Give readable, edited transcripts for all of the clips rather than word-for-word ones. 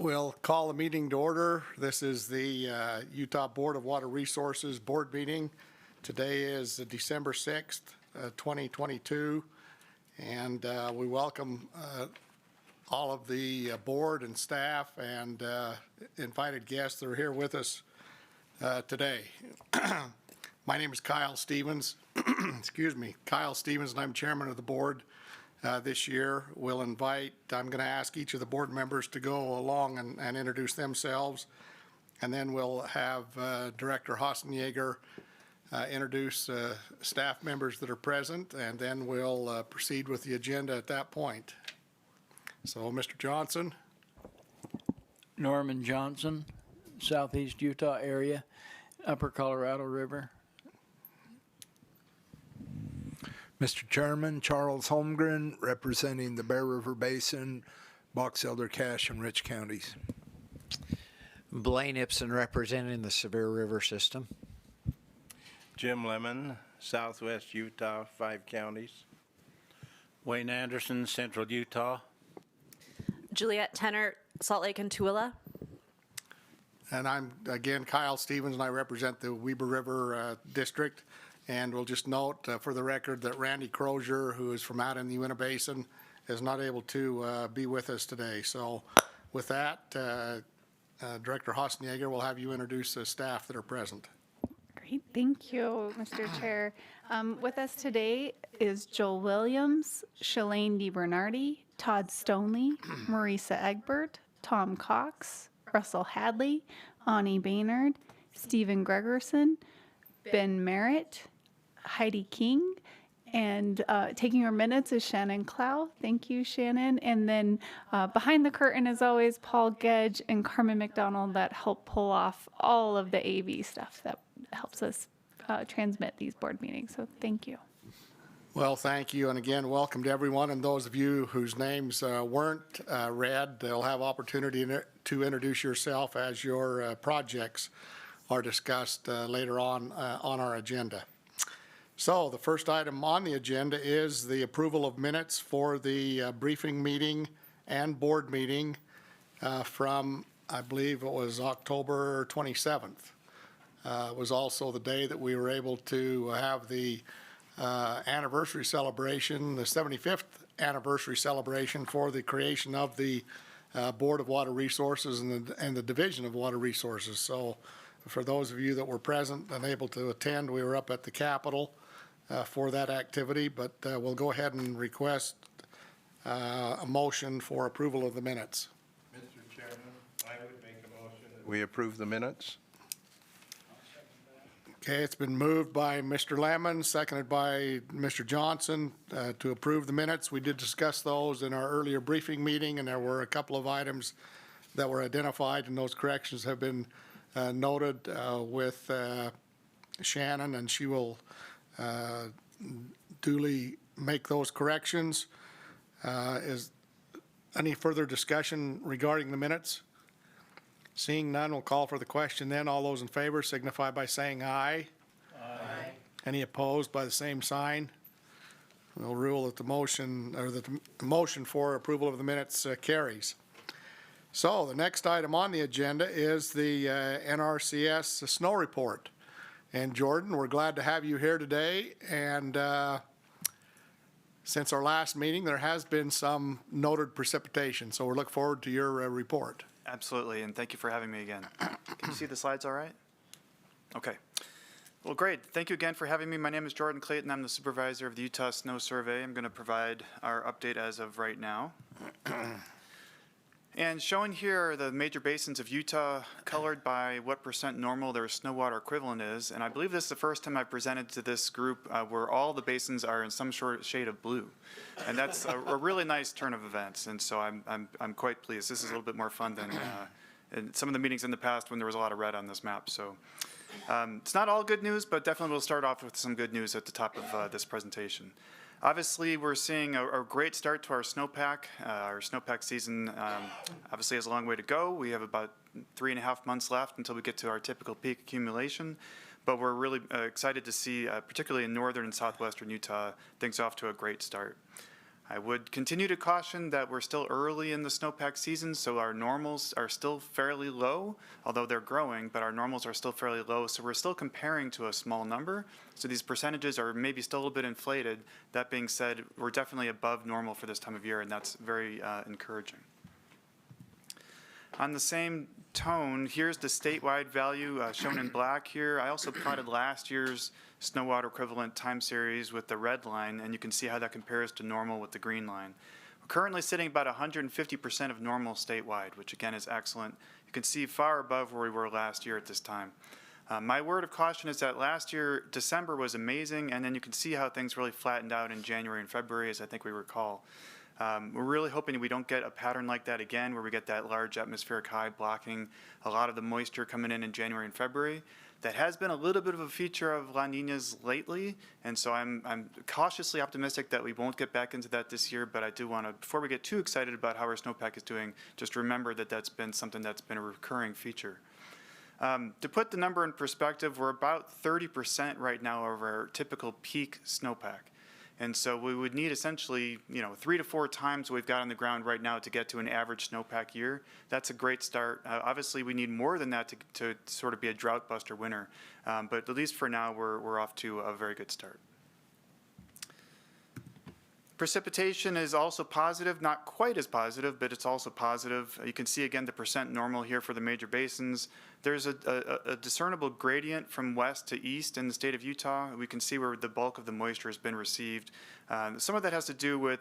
We'll call the meeting to order. This is the Utah Board of Water Resources Board meeting. Today is December 6th, 2022, and we welcome all of the board and staff and invited guests that are here with us today. My name is Kyle Stevens. Excuse me, Kyle Stevens, and I'm chairman of the board. This year, I'm going to ask each of the board members to go along and introduce themselves. And then we'll have Director Hassenjaeger introduce staff members that are present, and then we'll proceed with the agenda at that point. So, Mr. Johnson. Norman Johnson, Southeast Utah area, Upper Colorado River. Mr. Chairman, Charles Holmgren, representing the Bear River Basin, Box Elder, Cache, and Rich counties. Blaine Ibsen, representing the Sevier River system. Jim Lemon, Southwest Utah, 5 counties. Wayne Anderson, Central Utah. Juliette Tenner, Salt Lake and Tooele. And I'm, again, Kyle Stevens, and I represent the Weber River District. And we'll just note for the record that Randy Crozier, who is from out in the Uinta Basin, is not able to be with us today. So with that, Director Hassenjaeger will have you introduce the staff that are present. Great, thank you, Mr. Chair. With us today is Joel Williams, Shalane DiBernardi, Todd Stonley, Marisa Egbert, Tom Cox, Russell Hadley, Ani Baynard, Stephen Gregerson, Ben Merritt, Heidi King, and taking our minutes is Shannon Clow. Thank you, Shannon. And then behind the curtain, as always, Paul Gedge and Carmen McDonald that help pull off all of the AV stuff that helps us transmit these board meetings. So thank you. Well, thank you. And again, welcome to everyone. And those of you whose names weren't read, they'll have opportunity to introduce yourself as your projects are discussed later on our agenda. So the first item on the agenda is the approval of minutes for the briefing meeting and board meeting from, I believe it was October 27th. It was also the day that we were able to have the anniversary celebration, the 75th anniversary celebration for the creation of the Board of Water Resources and the Division of Water Resources. So for those of you that were present and able to attend, we were up at the Capitol for that activity, but we'll go ahead and request a motion for approval of the minutes. Mr. Chairman, I would make a motion that we approve the minutes. Okay, it's been moved by Mr. Lemon, seconded by Mr. Johnson to approve the minutes. We did discuss those in our earlier briefing meeting, and there were a couple of items that were identified, and those corrections have been noted with Shannon, and she will duly make those corrections. Is any further discussion regarding the minutes? Seeing none, we'll call for the question then. All those in favor signify by saying aye. Aye. Any opposed by the same sign? We'll rule that the motion, or that the motion for approval of the minutes carries. So the next item on the agenda is the NRCS snow report. And Jordan, we're glad to have you here today. And since our last meeting, there has been some noted precipitation. So we look forward to your report. Absolutely, and thank you for having me again. Can you see the slides all right? Okay. Well, great. Thank you again for having me. My name is Jordan Clayton. I'm the supervisor of the Utah Snow Survey. I'm going to provide our update as of right now. And showing here are the major basins of Utah, colored by what percent normal their snow water equivalent is. And I believe this is the first time I've presented to this group where all the basins are in some short shade of blue. And that's a really nice turn of events. And so I'm quite pleased. This is a little bit more fun than in some of the meetings in the past when there was a lot of red on this map. So it's not all good news, but definitely we'll start off with some good news at the top of this presentation. Obviously, we're seeing a great start to our snowpack. Our snowpack season obviously has a long way to go. We have about 3.5 months left until we get to our typical peak accumulation. But we're really excited to see, particularly in northern and southwestern Utah, things off to a great start. I would continue to caution that we're still early in the snowpack season, so our normals are still fairly low, although they're growing, but our normals are still fairly low, so we're still comparing to a small number. So these percentages are maybe still a little bit inflated. That being said, we're definitely above normal for this time of year, and that's very encouraging. On the same tone, here's the statewide value shown in black here. I also plotted last year's snow water equivalent time series with the red line, and you can see how that compares to normal with the green line. We're currently sitting about 150% of normal statewide, which again is excellent. You can see far above where we were last year at this time. My word of caution is that last year, December was amazing, and then you can see how things really flattened out in January and February, as I think we recall. We're really hoping we don't get a pattern like that again, where we get that large atmospheric high blocking a lot of the moisture coming in January and February. That has been a little bit of a feature of La Niñas lately, and so I'm cautiously optimistic that we won't get back into that this year, but I do want to, before we get too excited about how our snowpack is doing, just remember that that's been something that's been a recurring feature. To put the number in perspective, we're about 30% right now of our typical peak snowpack. And so we would need essentially, 3 to 4 times what we've got on the ground right now to get to an average snowpack year. That's a great start. Obviously, we need more than that to sort of be a drought buster winter. But at least for now, we're off to a very good start. Precipitation is also positive, not quite as positive, but it's also positive. You can see again the percent normal here for the major basins. There's a discernible gradient from west to east in the state of Utah. We can see where the bulk of the moisture has been received. Some of that has to do with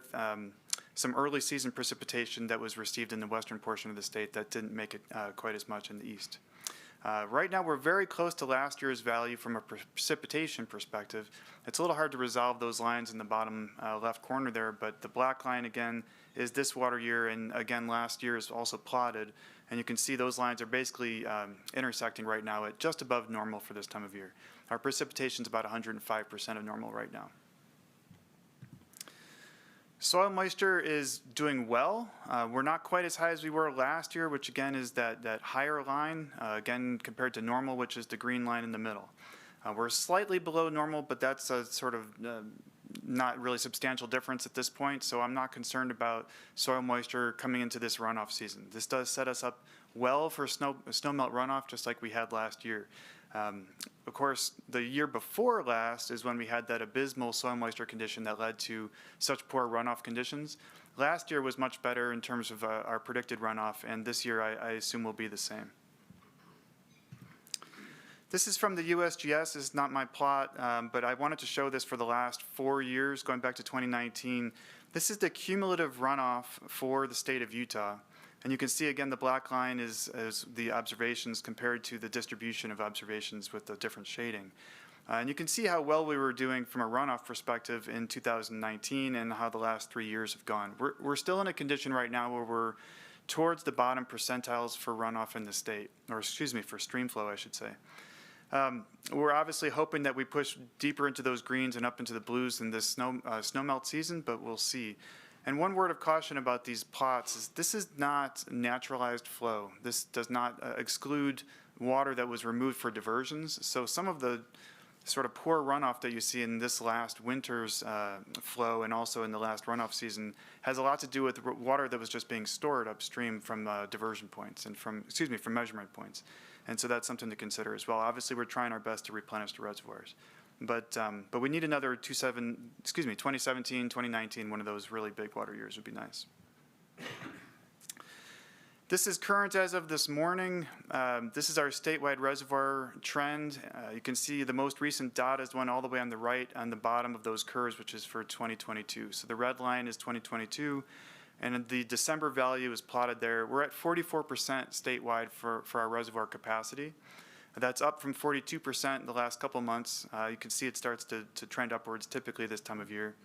some early season precipitation that was received in the western portion of the state that didn't make it quite as much in the east. Right now, we're very close to last year's value from a precipitation perspective. It's a little hard to resolve those lines in the bottom left corner there, but the black line, again, is this water year, and again, last year is also plotted. And you can see those lines are basically intersecting right now at just above normal for this time of year. Our precipitation is about 105% of normal right now. Soil moisture is doing well. We're not quite as high as we were last year, which again is that higher line, again compared to normal, which is the green line in the middle. We're slightly below normal, but that's a sort of not really substantial difference at this point, so I'm not concerned about soil moisture coming into this runoff season. This does set us up well for snowmelt runoff, just like we had last year. Of course, the year before last is when we had that abysmal soil moisture condition that led to such poor runoff conditions. Last year was much better in terms of our predicted runoff, and this year I assume will be the same. This is from the USGS. This is not my plot, but I wanted to show this for the last 4 years, going back to 2019. This is the cumulative runoff for the state of Utah. And you can see, again, the black line is the observations compared to the distribution of observations with the different shading. And you can see how well we were doing from a runoff perspective in 2019 and how the last 3 years have gone. We're still in a condition right now where we're towards the bottom percentiles for runoff in the state, or excuse me, for stream flow, I should say. We're obviously hoping that we push deeper into those greens and up into the blues in this snowmelt season, but we'll see. And one word of caution about these plots is this is not naturalized flow. This does not exclude water that was removed for diversions. So some of the sort of poor runoff that you see in this last winter's flow and also in the last runoff season has a lot to do with water that was just being stored upstream from diversion points and from measurement points. And so that's something to consider as well. Obviously, we're trying our best to replenish the reservoirs. But we need another 2017, 2019, one of those really big water years would be nice. This is current as of this morning. This is our statewide reservoir trend. You can see the most recent dot is the one all the way on the right on the bottom of those curves, which is for 2022. So the red line is 2022, and the December value is plotted there. We're at 44% statewide for our reservoir capacity. That's up from 42% in the last couple months. You can see it starts to trend upwards typically this time of year.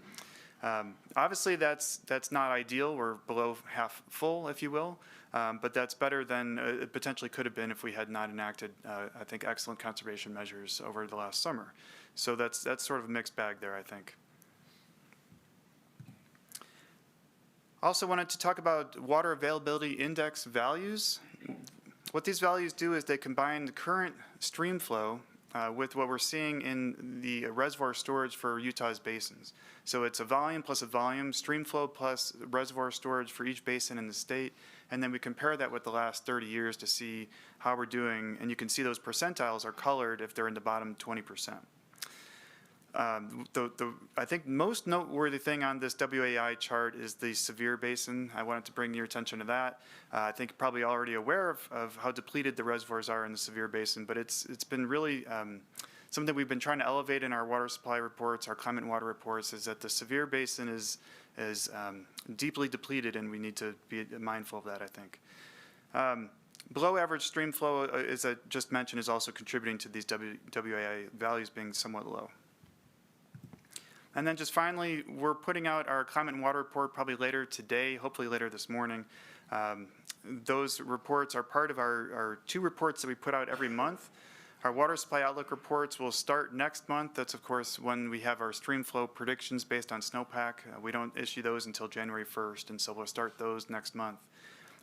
Obviously, that's not ideal. We're below half full, if you will, but that's better than it potentially could have been if we had not enacted, I think, excellent conservation measures over the last summer. So that's sort of a mixed bag there, I think. Also wanted to talk about water availability index values. What these values do is they combine the current stream flow with what we're seeing in the reservoir storage for Utah's basins. So it's a volume plus a volume, stream flow plus reservoir storage for each basin in the state, and then we compare that with the last 30 years to see how we're doing, and you can see those percentiles are colored if they're in the bottom 20%. I think most noteworthy thing on this WAI chart is the severe basin. I wanted to bring your attention to that. I think you're probably already aware of how depleted the reservoirs are in the severe basin, but it's been really something we've been trying to elevate in our water supply reports, our climate and water reports, is that the severe basin is deeply depleted, and we need to be mindful of that, I think. Below average stream flow, as I just mentioned, is also contributing to these WAI values being somewhat low. And then just finally, we're putting out our climate and water report probably later today, hopefully later this morning. Those reports are part of our 2 reports that we put out every month. Our water supply outlook reports will start next month. That's, of course, when we have our stream flow predictions based on snowpack. We don't issue those until January 1st, and so we'll start those next month.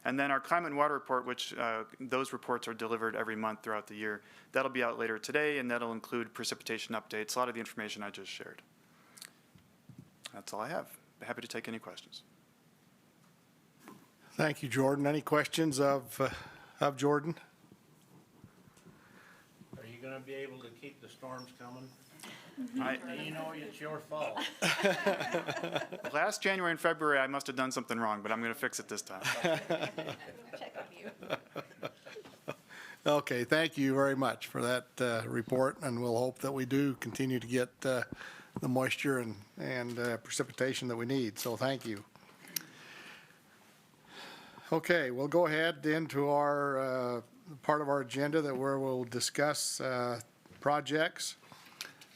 And then our climate and water report, which those reports are delivered every month throughout the year. That'll be out later today, and that'll include precipitation updates, a lot of the information I just shared. That's all I have. Happy to take any questions. Thank you, Jordan. Any questions of Jordan? Are you going to be able to keep the storms coming? I, You know it's your fault. last January and February, I must have done something wrong, but I'm going to fix it this time. Check on you. Okay, thank you very much for that report, and we'll hope that we do continue to get the moisture and precipitation that we need, so thank you. Okay, we'll go ahead into our part of our agenda where we'll discuss projects.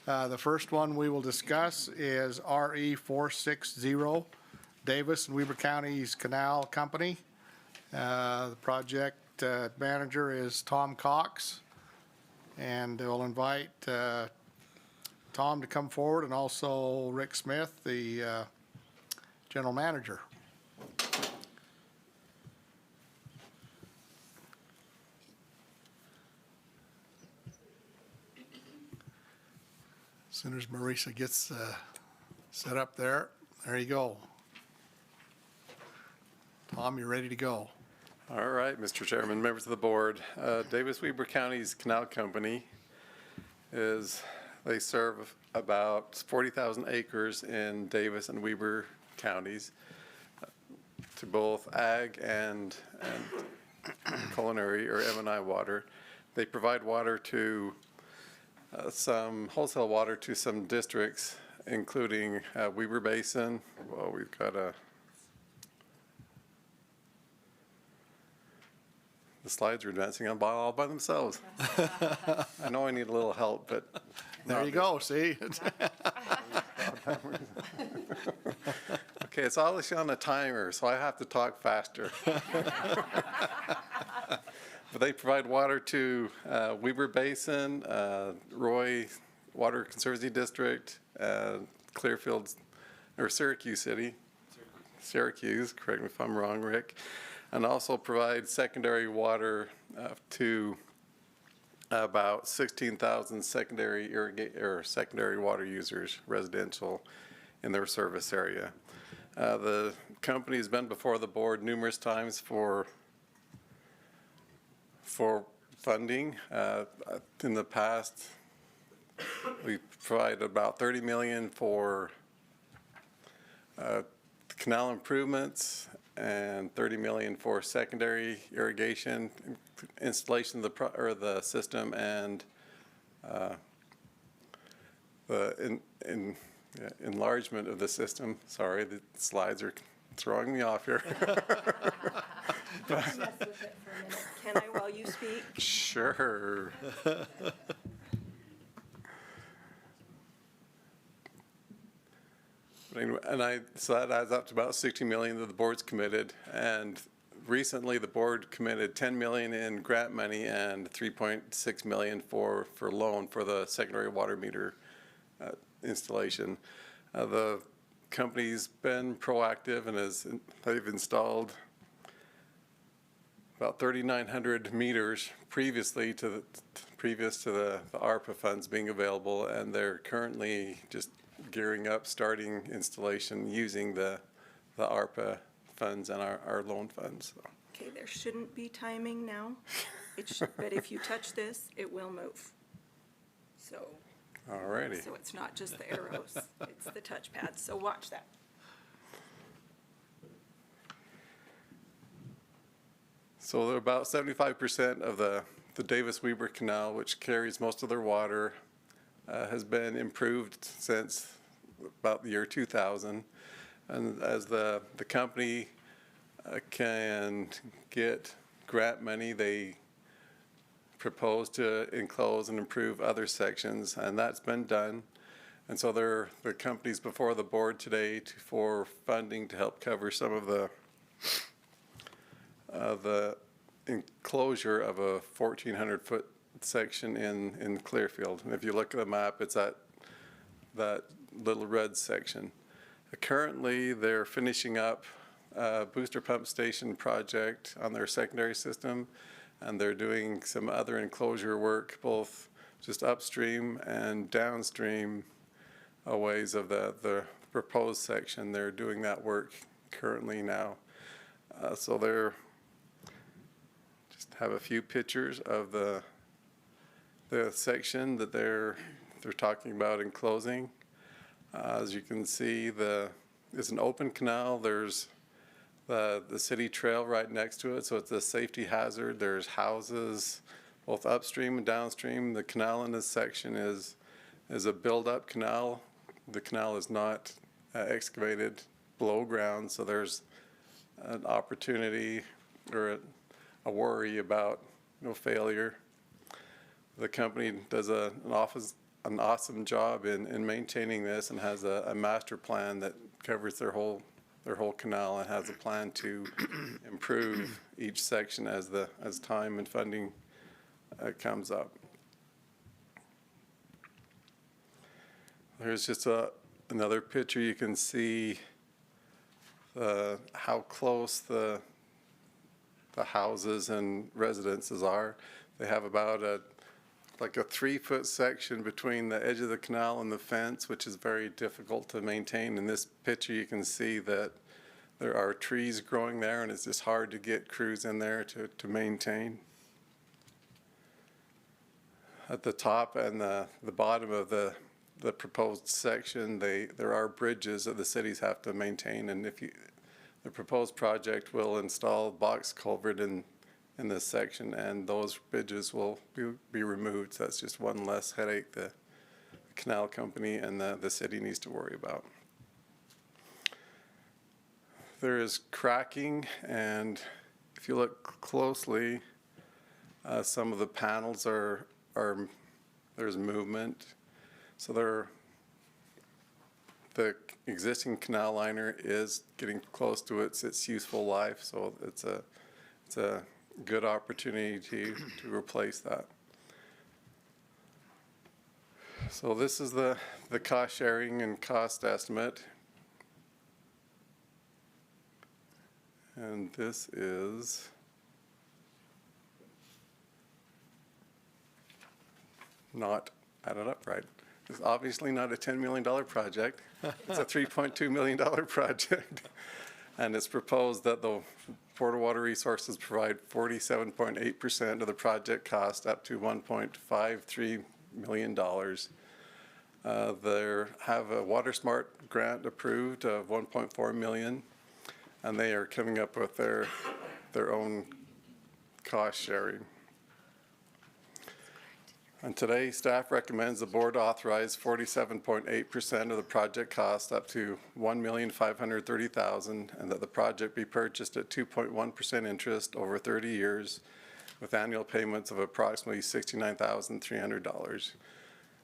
The first one we will discuss is RE 460, Davis and Weber County's Canal Company. The project manager is Tom Cox, and we'll invite Tom to come forward, and also Rick Smith, the general manager. As soon as Marisa gets set up there you go. Tom, you're ready to go. All right, Mr. Chairman, members of the board. Davis Weber County's Canal Company they serve about 40,000 acres in Davis and Weber counties to both ag and culinary or M&I water. They provide water to some wholesale water to some districts, including Weber Basin. Well, we've got the slides are advancing all by themselves. I know I need a little help, but There you go, see? okay, it's obviously on a timer, so I have to talk faster. But they provide water to Weber Basin, Roy Water Conservancy District, Clearfield, or Syracuse City. Syracuse, correct me if I'm wrong, Rick. And also provide secondary water to about 16,000 secondary water users, residential, in their service area. The company's been before the board numerous times for funding. In the past, we provided about $30 million for canal improvements and $30 million for secondary irrigation installation of the system, and the enlargement of the system. Sorry, the slides are throwing me off here. Mess with it for a minute. Can I while you speak? Sure. So that adds up to about 60 million that the board's committed, and recently the board committed 10 million in grant money and 3.6 million for loan for the secondary water meter installation. The company's been proactive and they've installed about 3,900 meters previously to previous to the ARPA funds being available, and they're currently just gearing up, starting installation using the ARPA funds and our loan funds. So. Okay, there shouldn't be timing now. But if you touch this, it will move. So Alrighty. so it's not just the arrows, it's the touchpad. So watch that. So they're about 75% of the Davis-Weber Canal, which carries most of their water, has been improved since about the year 2000. And as the company can get grant money, they propose to enclose and improve other sections, and that's been done. And so the company's before the board today for funding to help cover some of the enclosure of a 1,400-foot section in Clearfield. And if you look at the map, it's that little red section. Currently, they're finishing up a booster pump station project on their secondary system, and they're doing some other enclosure work, both just upstream and downstream ways of the proposed section. They're doing that work currently now. So they're just have a few pictures of the section that they're talking about enclosing. As you can see, it's an open canal. There's the city trail right next to it, so it's a safety hazard. There's houses both upstream and downstream. The canal in this section is a build-up canal. The canal is not excavated below ground, so there's an opportunity or a worry about failure. The company does an awesome job in maintaining this and has a master plan that covers their whole canal and has a plan to improve each section as time and funding comes up. There's just another picture. You can see how close the houses and residences are. They have about like a 3-foot section between the edge of the canal and the fence, which is very difficult to maintain. In this picture, you can see that there are trees growing there, and it's just hard to get crews in there to maintain. At the top and the bottom of the proposed section, there are bridges that the cities have to maintain, and the proposed project will install box culvert in this section, and those bridges will be removed. So that's just one less headache the canal company and the city needs to worry about. There is cracking, and if you look closely, some of the panels there's movement. So the existing canal liner is getting close to its useful life, so it's a good opportunity to replace that. So this is the cost sharing and cost estimate. And this is not added up right. It's obviously not a $10 million project. It's a $3.2 million project. And it's proposed that the Board of Water Resources provide 47.8% of the project cost up to $1.53 million. They have a Water Smart grant approved of $1.4 million, and they are coming up with their own cost sharing. And today, staff recommends the board authorize 47.8% of the project cost up to $1,530,000, and that the project be purchased at 2.1% interest over 30 years with annual payments of approximately $69,300.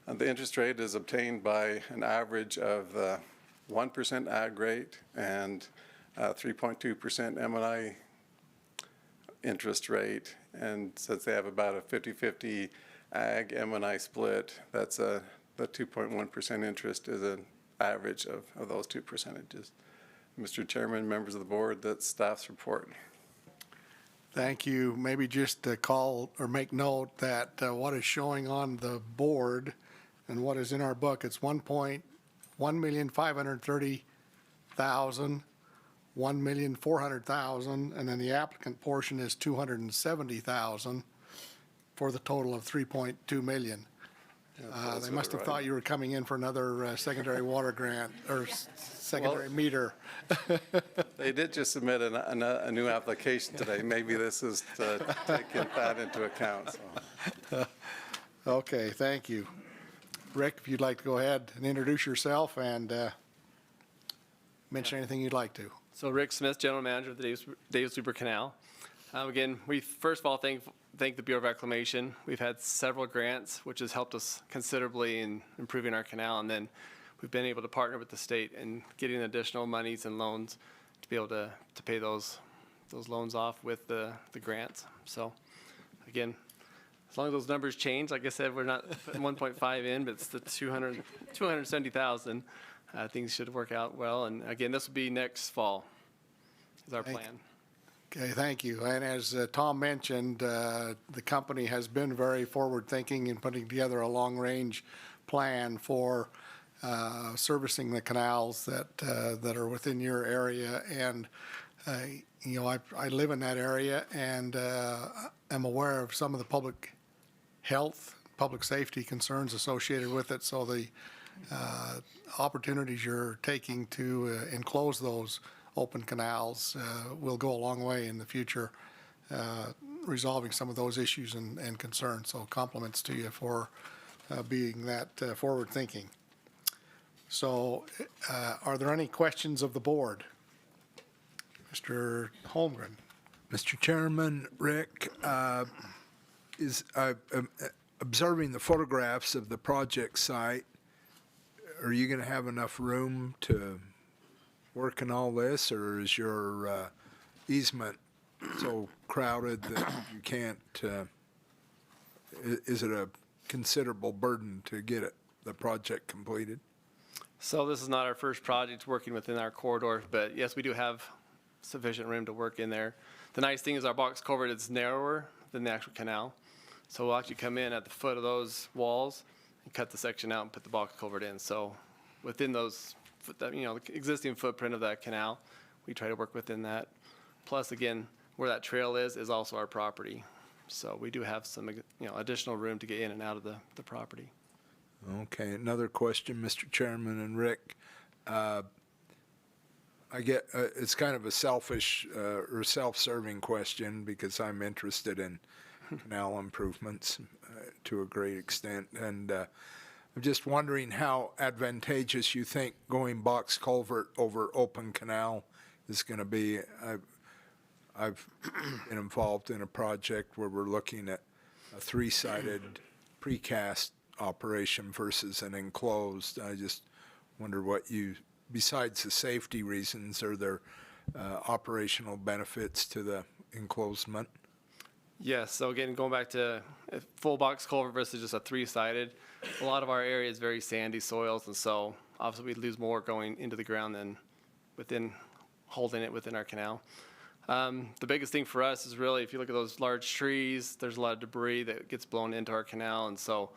And the interest rate is obtained by an average of the 1% ag rate and 3.2% M&I interest rate. And since they have about a 50-50 ag M&I split, that's the 2.1% interest is an average of those two percentages. Mr. Chairman, members of the board, that's staff's report. Thank you. Maybe just to call or make note that what is showing on the board and what is in our book, it's 1,530,000, 1,400,000, and then the applicant portion is 270,000 for the total of 3.2 million. They must have thought you were coming in for another secondary water grant or secondary meter. They did just submit a new application today. Maybe this is taking that into account, so. Okay, thank you. Rick, if you'd like to go ahead and introduce yourself and mention anything you'd like to. So Rick Smith, General Manager of the Davis Weber Canal. Again, we first of all thank the Bureau of Reclamation. We've had several grants, which has helped us considerably in improving our canal, and then we've been able to partner with the state in getting additional monies and loans to be able to pay those loans off with the grants. So again, as long as those numbers change, like I said, we're not putting 1.5 in, but it's the 270,000. Things should work out well. And again, this will be next fall is our plan. Okay, thank you. And as Tom mentioned, the company has been very forward-thinking in putting together a long-range plan for servicing the canals that are within your area. And, you know, I live in that area and am aware of some of the public health, public safety concerns associated with it. So the opportunities you're taking to enclose those open canals will go a long way in the future, resolving some of those issues and concerns. So compliments to you for being that forward-thinking. So are there any questions of the board? Mr. Holmgren. Mr. Chairman, Rick, observing the photographs of the project site, are you going to have enough room to work in all this, or is your easement so crowded that you can't, is it a considerable burden to get the project completed? So this is not our first project working within our corridor, but yes, we do have sufficient room to work in there. The nice thing is our box culvert is narrower than the actual canal. So we'll actually come in at the foot of those walls and cut the section out and put the box culvert in. So within those, you know, the existing footprint of that canal, we try to work within that. Plus, again, where that trail is also our property. So we do have some, you know, additional room to get in and out of the property. Okay, another question, Mr. Chairman and Rick. I get it's kind of a selfish or self-serving question because I'm interested in canal improvements to a great extent, and I'm just wondering how advantageous you think going box culvert over open canal is going to be. I've been involved in a project where we're looking at a three-sided precast operation versus an enclosed. I just wonder what you, besides the safety reasons, are there operational benefits to the enclosement? Yes, so again, going back to a full box culvert versus just a three-sided, a lot of our area is very sandy soils, and so obviously we'd lose more going into the ground than within holding it within our canal. The biggest thing for us is really, if you look at those large trees, there's a lot of debris that gets blown into our canal, and so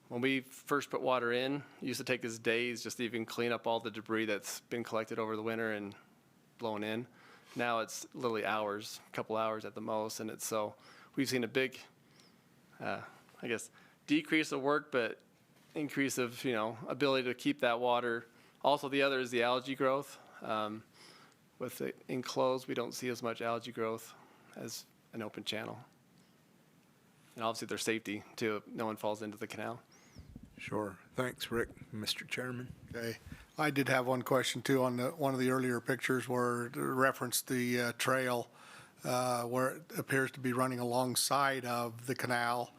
when we first put water in, it used to take us days just to even clean up all the debris that's been collected over the winter and blown in. Now it's literally hours, a couple hours at the most, and it's so we've seen a big, I guess, decrease of work, but increase of, you know, ability to keep that water. Also, the other is the algae growth. With it enclosed, we don't see as much algae growth as an open channel. And obviously, there's safety too. No one falls into the canal. Sure. Thanks, Rick. Mr. Chairman. Okay. I did have one question too on one of the earlier pictures where it referenced the trail where it appears to be running alongside of the canal.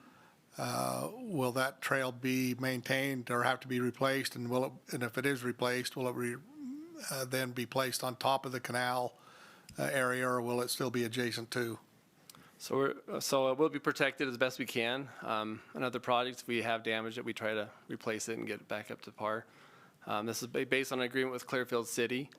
Will that trail be maintained or have to be replaced? And and if it is replaced, will it then be placed on top of the canal area, or will it still be adjacent to? So it will be protected as best we can. On other projects, we have damage that we try to replace it and get it back up to par. This is based on an agreement with Clearfield City.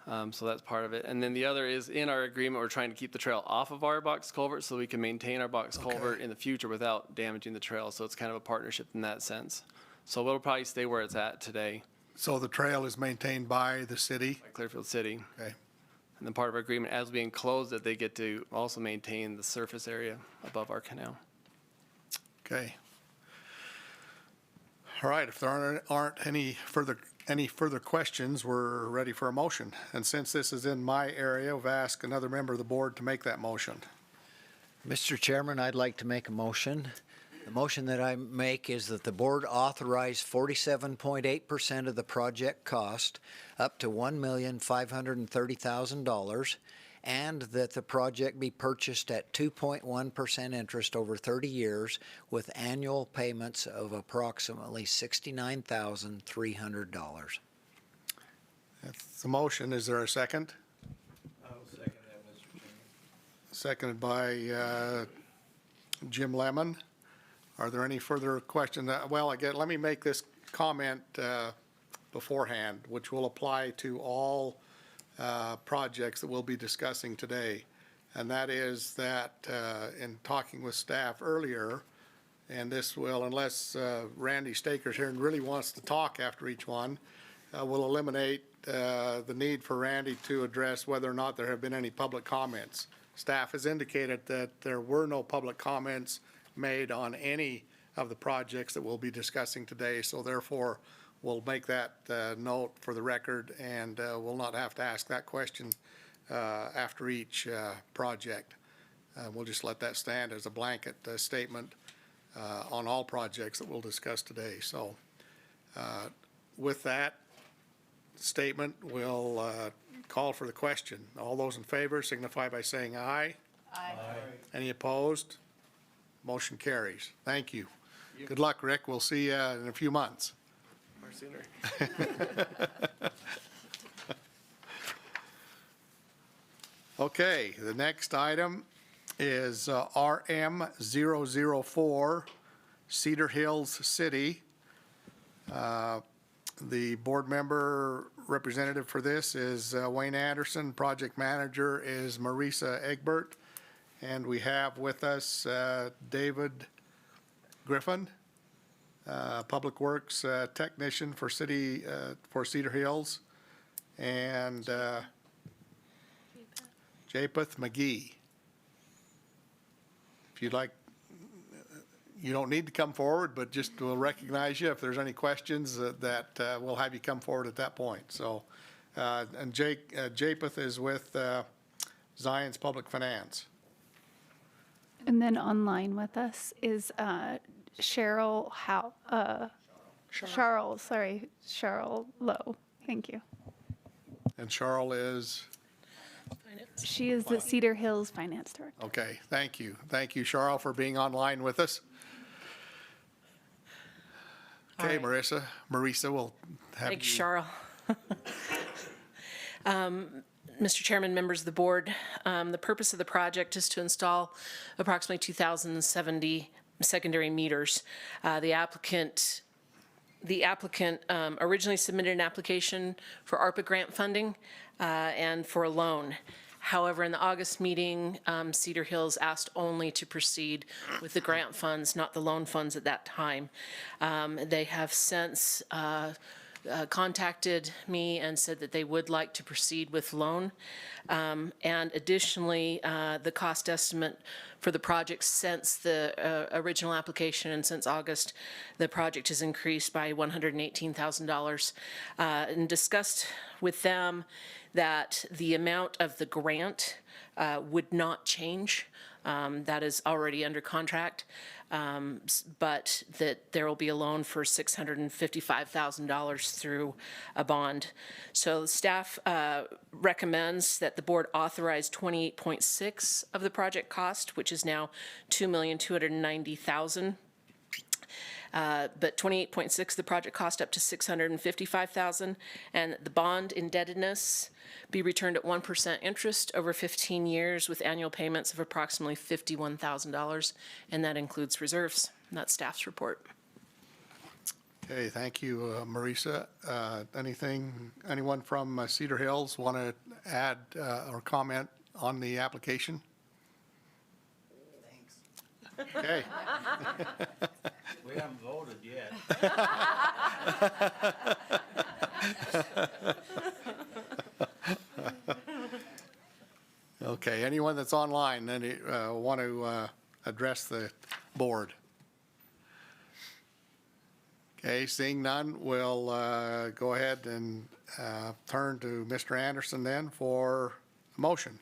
So that's part of it. And then the other is in our agreement, we're trying to keep the trail off of our box culvert so we can maintain our box culvert in the future without damaging the trail. So it's kind of a partnership in that sense. So it'll probably stay where it's at today, So the trail is maintained by the city? by Clearfield City. Okay. And then part of our agreement, as being closed, that they get to also maintain the surface area above our canal. Okay. All right, if there aren't any further questions, we're ready for a motion. And since this is in my area, I've asked another member of the board to make that motion. Mr. Chairman, I'd like to make a motion. The motion that I make is that the board authorize 47.8% of the project cost, up to $1,530,000, and that the project be purchased at 2.1% interest over 30 years with annual payments of approximately $69,300. That's the motion. Is there a second? I'll second that, Mr. Chairman. Seconded by Jim Lemon. Are there any further questions? Well, again, let me make this comment beforehand, which will apply to all projects that we'll be discussing today. And that is that in talking with staff earlier, and this will, unless Randy Staker's here and really wants to talk after each one, will eliminate the need for Randy to address whether or not there have been any public comments. Staff has indicated that there were no public comments made on any of the projects that we'll be discussing today, so therefore we'll make that note for the record, and we'll not have to ask that question after each project. We'll just let that stand as a blanket statement on all projects that we'll discuss today. So with that statement, we'll call for the question. All those in favor signify by saying aye. Aye. Any opposed? Motion carries. Thank you. Good luck, Rick. We'll see you in a few months. Or sooner. Okay, the next item is RM 004, Cedar Hills City. The board member representative for this is Wayne Anderson. Project manager is Marisa Egbert. And we have with us David Griffin, Public Works technician for Cedar Hills, and Japheth McGee. If you'd like, you don't need to come forward, but just we'll recognize you if there's any questions that we'll have you come forward at that point. So, and Japheth is with Zion's Public Finance. And then online with us is Cheryl Lowe. Thank you. And Charles is? She is the Cedar Hills Finance Director. Okay, thank you. Thank you, Charles, for being online with us. Okay, Marisa, we'll have you. Thanks, Charles. Mr. Chairman, members of the board, the purpose of the project is to install approximately 2,070 secondary meters. The applicant originally submitted an application for ARPA grant funding and for a loan. However, in the August meeting, Cedar Hills asked only to proceed with the grant funds, not the loan funds at that time. They have since contacted me and said that they would like to proceed with loan. And additionally, the cost estimate for the project since the original application and since August, the project has increased by $118,000. And discussed with them that the amount of the grant would not change. That is already under contract, but that there will be a loan for $655,000 through a bond. So staff recommends that the board authorize 28.6 of the project cost, which is now $2,290,000. But 28.6, the project cost up to $655,000, and the bond indebtedness be returned at 1% interest over 15 years with annual payments of approximately $51,000, and that includes reserves. And that's staff's report. Okay, thank you, Marisa. Anyone from Cedar Hills want to add or comment on the application? Thanks. Okay. We haven't voted yet. Okay, anyone that's online, want to address the board? Okay, seeing none, we'll go ahead and turn to Mr. Anderson then for a motion.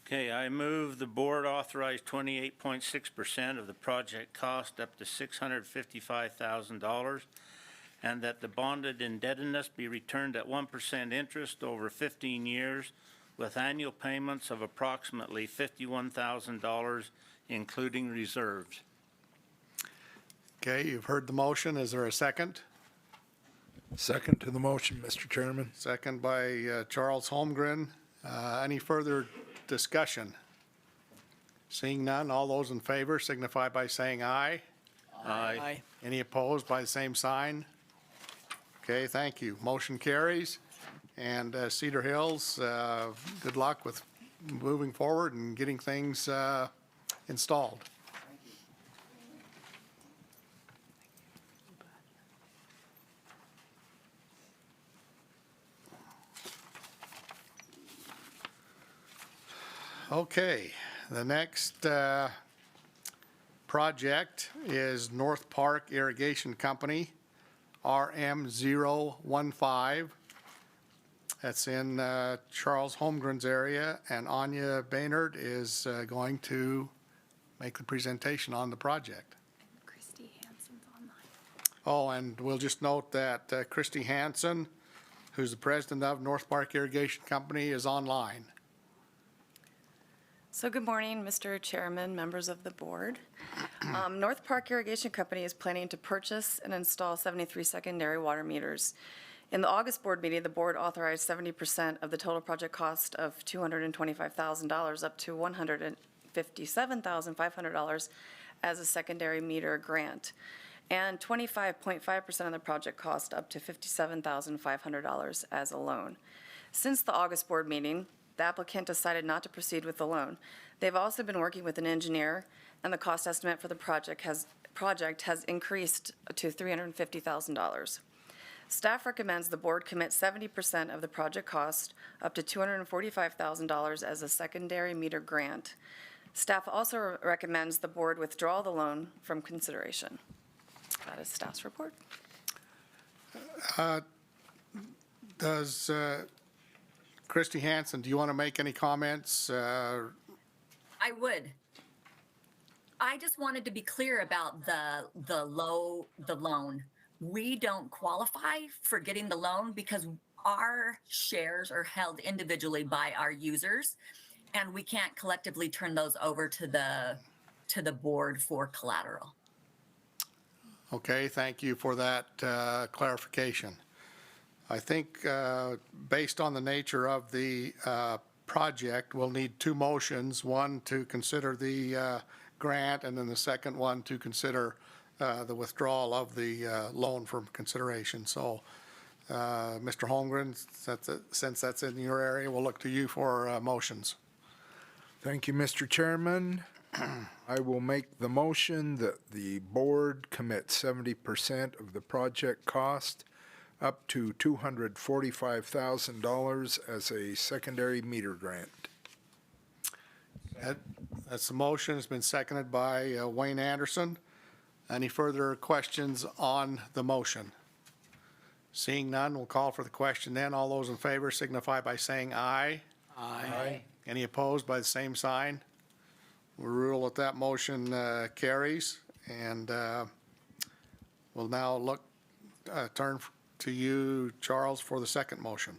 Okay, I move the board authorize 28.6% of the project cost up to $655,000, and that the bonded indebtedness be returned at 1% interest over 15 years with annual payments of approximately $51,000, including reserves. Okay, you've heard the motion. Is there a second? Second to the motion, Mr. Chairman. Second by Charles Holmgren. Any further discussion? Seeing none, all those in favor signify by saying aye. Aye. Any opposed by the same sign? Okay, thank you. Motion carries. And Cedar Hills, good luck with moving forward and getting things installed. Okay, the next project is North Park Irrigation Company, RM015. That's in Charles Holmgren's area, and Anya Baynard is going to make the presentation on the project. Christy Hansen's online. Oh, and we'll just note that Christy Hansen, who's the president of North Park Irrigation Company, is online. So good morning, Mr. Chairman, members of the board. North Park Irrigation Company is planning to purchase and install 73 secondary water meters. In the August board meeting, the board authorized 70% of the total project cost of $225,000 up to $157,500 as a secondary meter grant, and 25.5% of the project cost up to $57,500 as a loan. Since the August board meeting, the applicant decided not to proceed with the loan. They've also been working with an engineer, and the cost estimate for the project has increased to $350,000. Staff recommends the board commit 70% of the project cost, up to $245,000 as a secondary meter grant. Staff also recommends the board withdraw the loan from consideration. That is staff's report. Does Christy Hansen, do you want to make any comments? I would. I just wanted to be clear about the loan. We don't qualify for getting the loan because our shares are held individually by our users, and we can't collectively turn those over to the board for collateral. Okay, thank you for that clarification. I think based on the nature of the project, we'll need two motions, one to consider the grant, and then the second one to consider the withdrawal of the loan from consideration. So, Mr. Holmgren, since that's in your area, we'll look to you for motions. Thank you, Mr. Chairman. I will make the motion that the board commit 70% of the project cost up to $245,000 as a secondary meter grant. That's the motion. It's been seconded by Wayne Anderson. Any further questions on the motion? Seeing none, we'll call for the question then. All those in favor signify by saying aye. Aye. Any opposed by the same sign? We'll rule that that motion carries, and we'll now turn to you, Charles, for the second motion.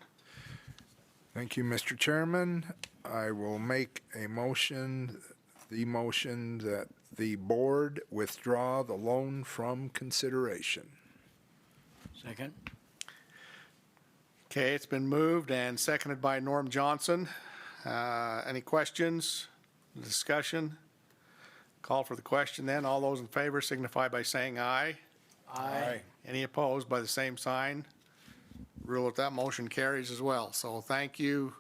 Thank you, Mr. Chairman. I will make a motion, the motion that the board withdraw the loan from consideration. Second. Okay, it's been moved and seconded by Norm Johnson. Any questions, discussion? Call for the question then. All those in favor signify by saying aye. Aye. Any opposed by the same sign? Rule that that motion carries as well. So thank you,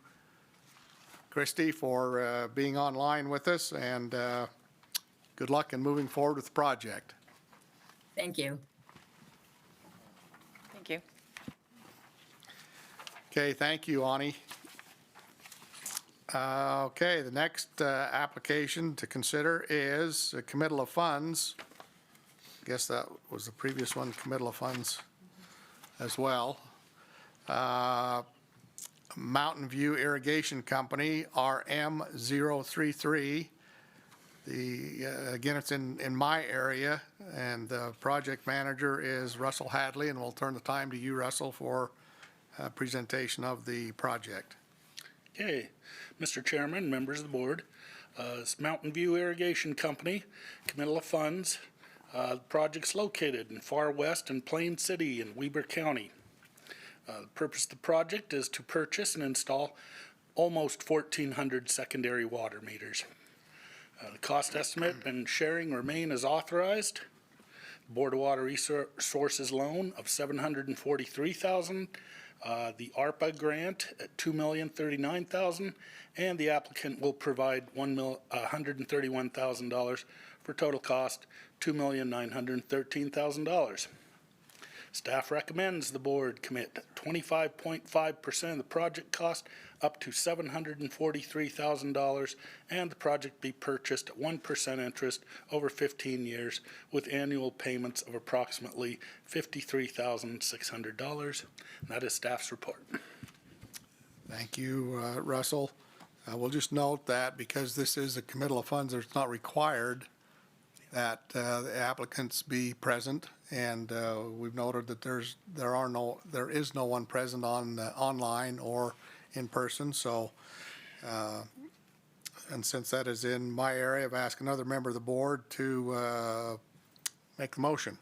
Christie, for being online with us, and good luck in moving forward with the project. Thank you. Thank you. Okay, thank you, Ani. Okay, the next application to consider is a committal of funds. I guess that was the previous one, committal of funds as well. Mountain View Irrigation Company, RM033. Again, it's in my area, and the project manager is Russell Hadley, and we'll turn the time to you, Russell, for presentation of the project. Okay, Mr. Chairman, members of the board, it's Mountain View Irrigation Company, committal of funds. The project's located in far west in Plain City in Weber County. The purpose of the project is to purchase and install almost 1,400 secondary water meters. The cost estimate and sharing remain as authorized. Board of Water Resources loan of $743,000. The ARPA grant at $2,039,000, and the applicant will provide $131,000 for total cost $2,913,000. Staff recommends the board commit 25.5% of the project cost up to $743,000, and the project be purchased at 1% interest over 15 years with annual payments of approximately $53,600. That is staff's report. Thank you, Russell. We'll just note that because this is a committal of funds, it's not required that the applicants be present, and we've noted that there is no one present on online or in person. So, and since that is in my area, I've asked another member of the board to make the motion.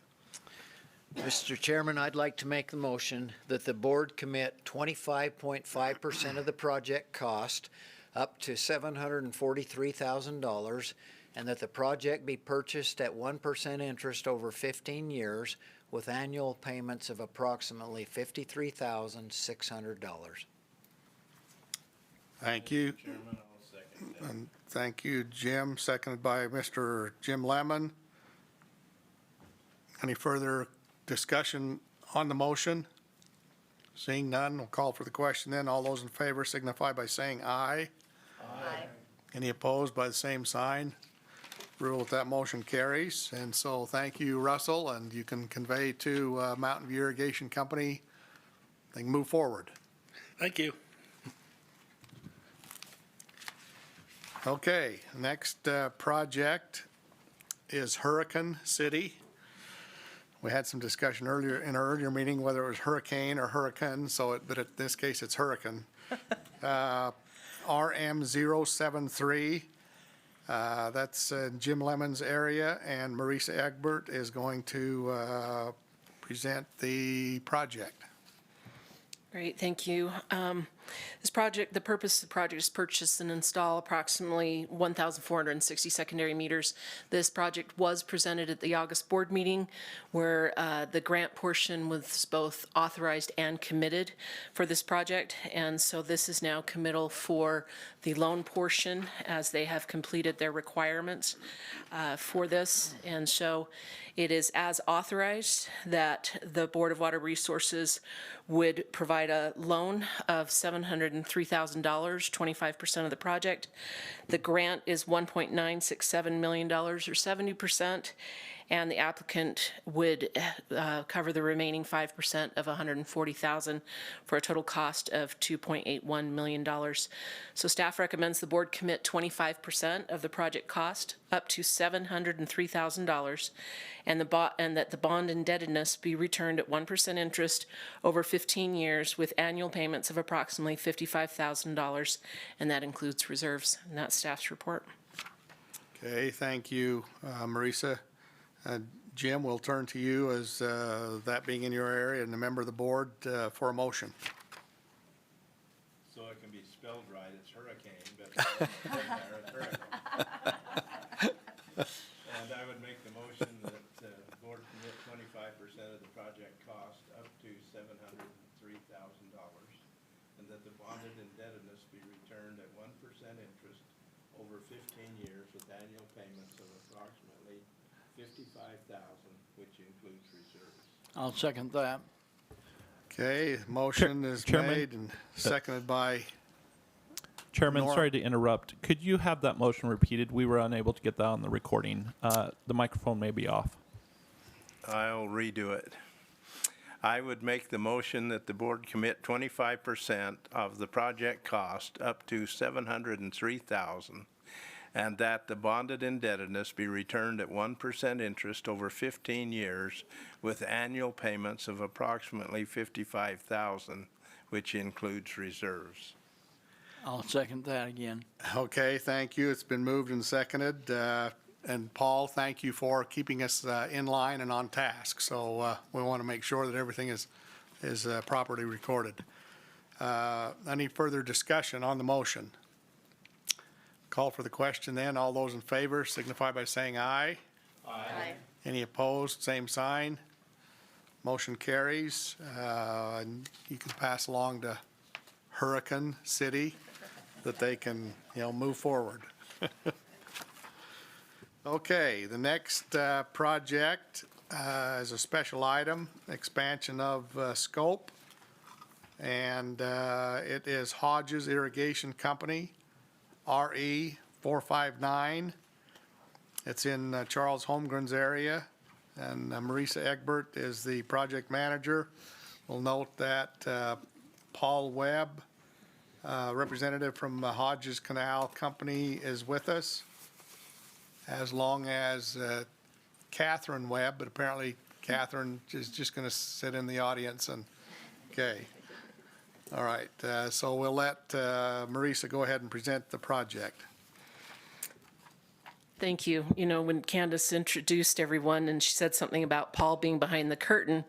Mr. Chairman, I'd like to make the motion that the board commit 25.5% of the project cost up to $743,000, and that the project be purchased at 1% interest over 15 years with annual payments of approximately $53,600. Thank you. Chairman, I'll second that. And thank you, Jim, seconded by Mr. Jim Lemon. Any further discussion on the motion? Seeing none, we'll call for the question then. All those in favor signify by saying aye. Aye. Any opposed by the same sign? Rule that motion carries. And so thank you, Russell, and you can convey to Mountain View Irrigation Company, they can move forward. Thank you. Okay, next project is Hurricane City. We had some discussion earlier in our earlier meeting whether it was hurricane or hurricane, but in this case it's hurricane. RM073. That's Jim Lemon's area, and Marisa Egbert is going to present the project. Great, thank you. The purpose of the project is purchase and install approximately 1,460 secondary meters. This project was presented at the August board meeting where the grant portion was both authorized and committed for this project. And so this is now committal for the loan portion as they have completed their requirements for this. And so it is as authorized that the Board of Water Resources would provide a loan of $703,000, 25% of the project. The grant is $1.967 million, or 70%, and the applicant would cover the remaining 5% of $140,000 for a total cost of $2.81 million. So staff recommends the board commit 25% of the project cost up to $703,000, and that the bond indebtedness be returned at 1% interest over 15 years with annual payments of approximately $55,000, and that includes reserves. And that's staff's report. Okay, thank you, Marisa. Jim, we'll turn to you as that being in your area and a member of the board for a motion. So it can be spelled right, it's hurricane, but it's hurricane. And I would make the motion that the board commit 25% that the bonded indebtedness be returned at 1% interest over 15 years with annual payments of approximately $55,000, which includes reserves. I'll second that. Okay, motion is Chairman? made and seconded by, Chairman, Nora? sorry to interrupt. Could you have that motion repeated? We were unable to get that on the recording. The microphone may be off. I'll redo it. I would make the motion that the board commit 25% of the project cost up to $703,000, and that the bonded indebtedness be returned at 1% interest over 15 years with annual payments of approximately $55,000, which includes reserves. I'll second that again. okay, thank you. It's been moved and seconded. And Paul, thank you for keeping us in line and on task. So we want to make sure that everything is properly recorded. Any further discussion on the motion? Call for the question then. All those in favor signify by saying aye. Aye. Any opposed, same sign. Motion carries. And you can pass along to Hurricane City that they can, move forward. Okay, the next project is a special item, expansion of scope. And it is Hodges Irrigation Company, RE 459. It's in Charles Holmgren's area, and Marisa Egbert is the project manager. We'll note that Paul Webb, representative from Hodges Canal Company, is with us, as long as Catherine Webb, but apparently Catherine is just going to sit in the audience and, okay. All right, so we'll let Marisa go ahead and present the project. Thank you. You know, when Candace introduced everyone and she said something about Paul being behind the curtain,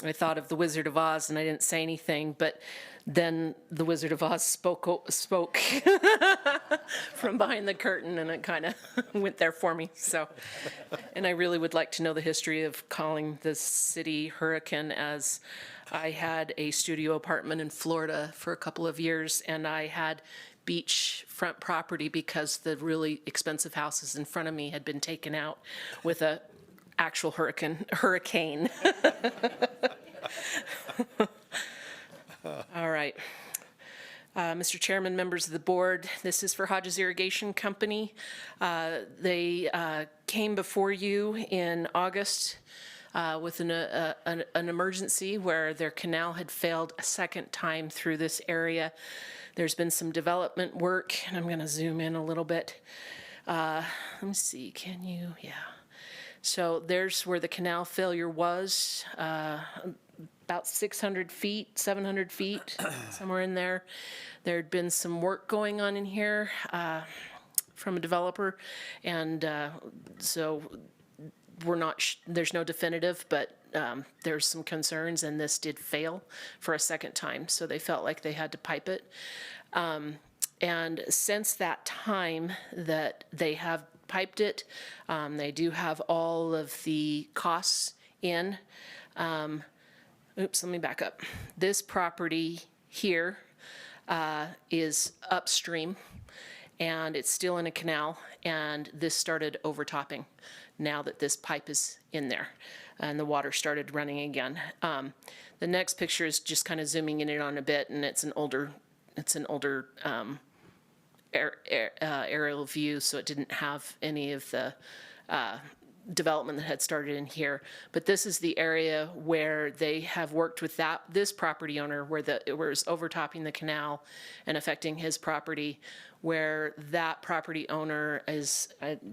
I thought of the Wizard of Oz, and I didn't say anything, but then the Wizard of Oz spoke from behind the curtain, and it kind of went there for me. So, and I really would like to know the history of calling the city Hurricane, as I had a studio apartment in Florida for a couple of years, and I had beachfront property because the really expensive houses in front of me had been taken out with a actual hurricane. All right. Mr. Chairman, members of the board, this is for Hodges Irrigation Company. They came before you in August with an emergency where their canal had failed a second time through this area. There's been some development work, and I'm going to zoom in a little bit. Let me see, can you? Yeah. So there's where the canal failure was, about 600 feet, 700 feet, somewhere in there. There'd been some work going on in here from a developer, and so we're not, there's no definitive, but there's some concerns, and this did fail for a second time, so they felt like they had to pipe it. And since that time that they have piped it, they do have all of the costs in. Oops, let me back up. This property here is upstream, and it's still in a canal, and this started overtopping now that this pipe is in there, and the water started running again. The next picture is just kind of zooming in on a bit, and it's an older aerial view, so it didn't have any of the development that had started in here. But this is the area where they have worked with this property owner, where it was overtopping the canal and affecting his property, where that property owner is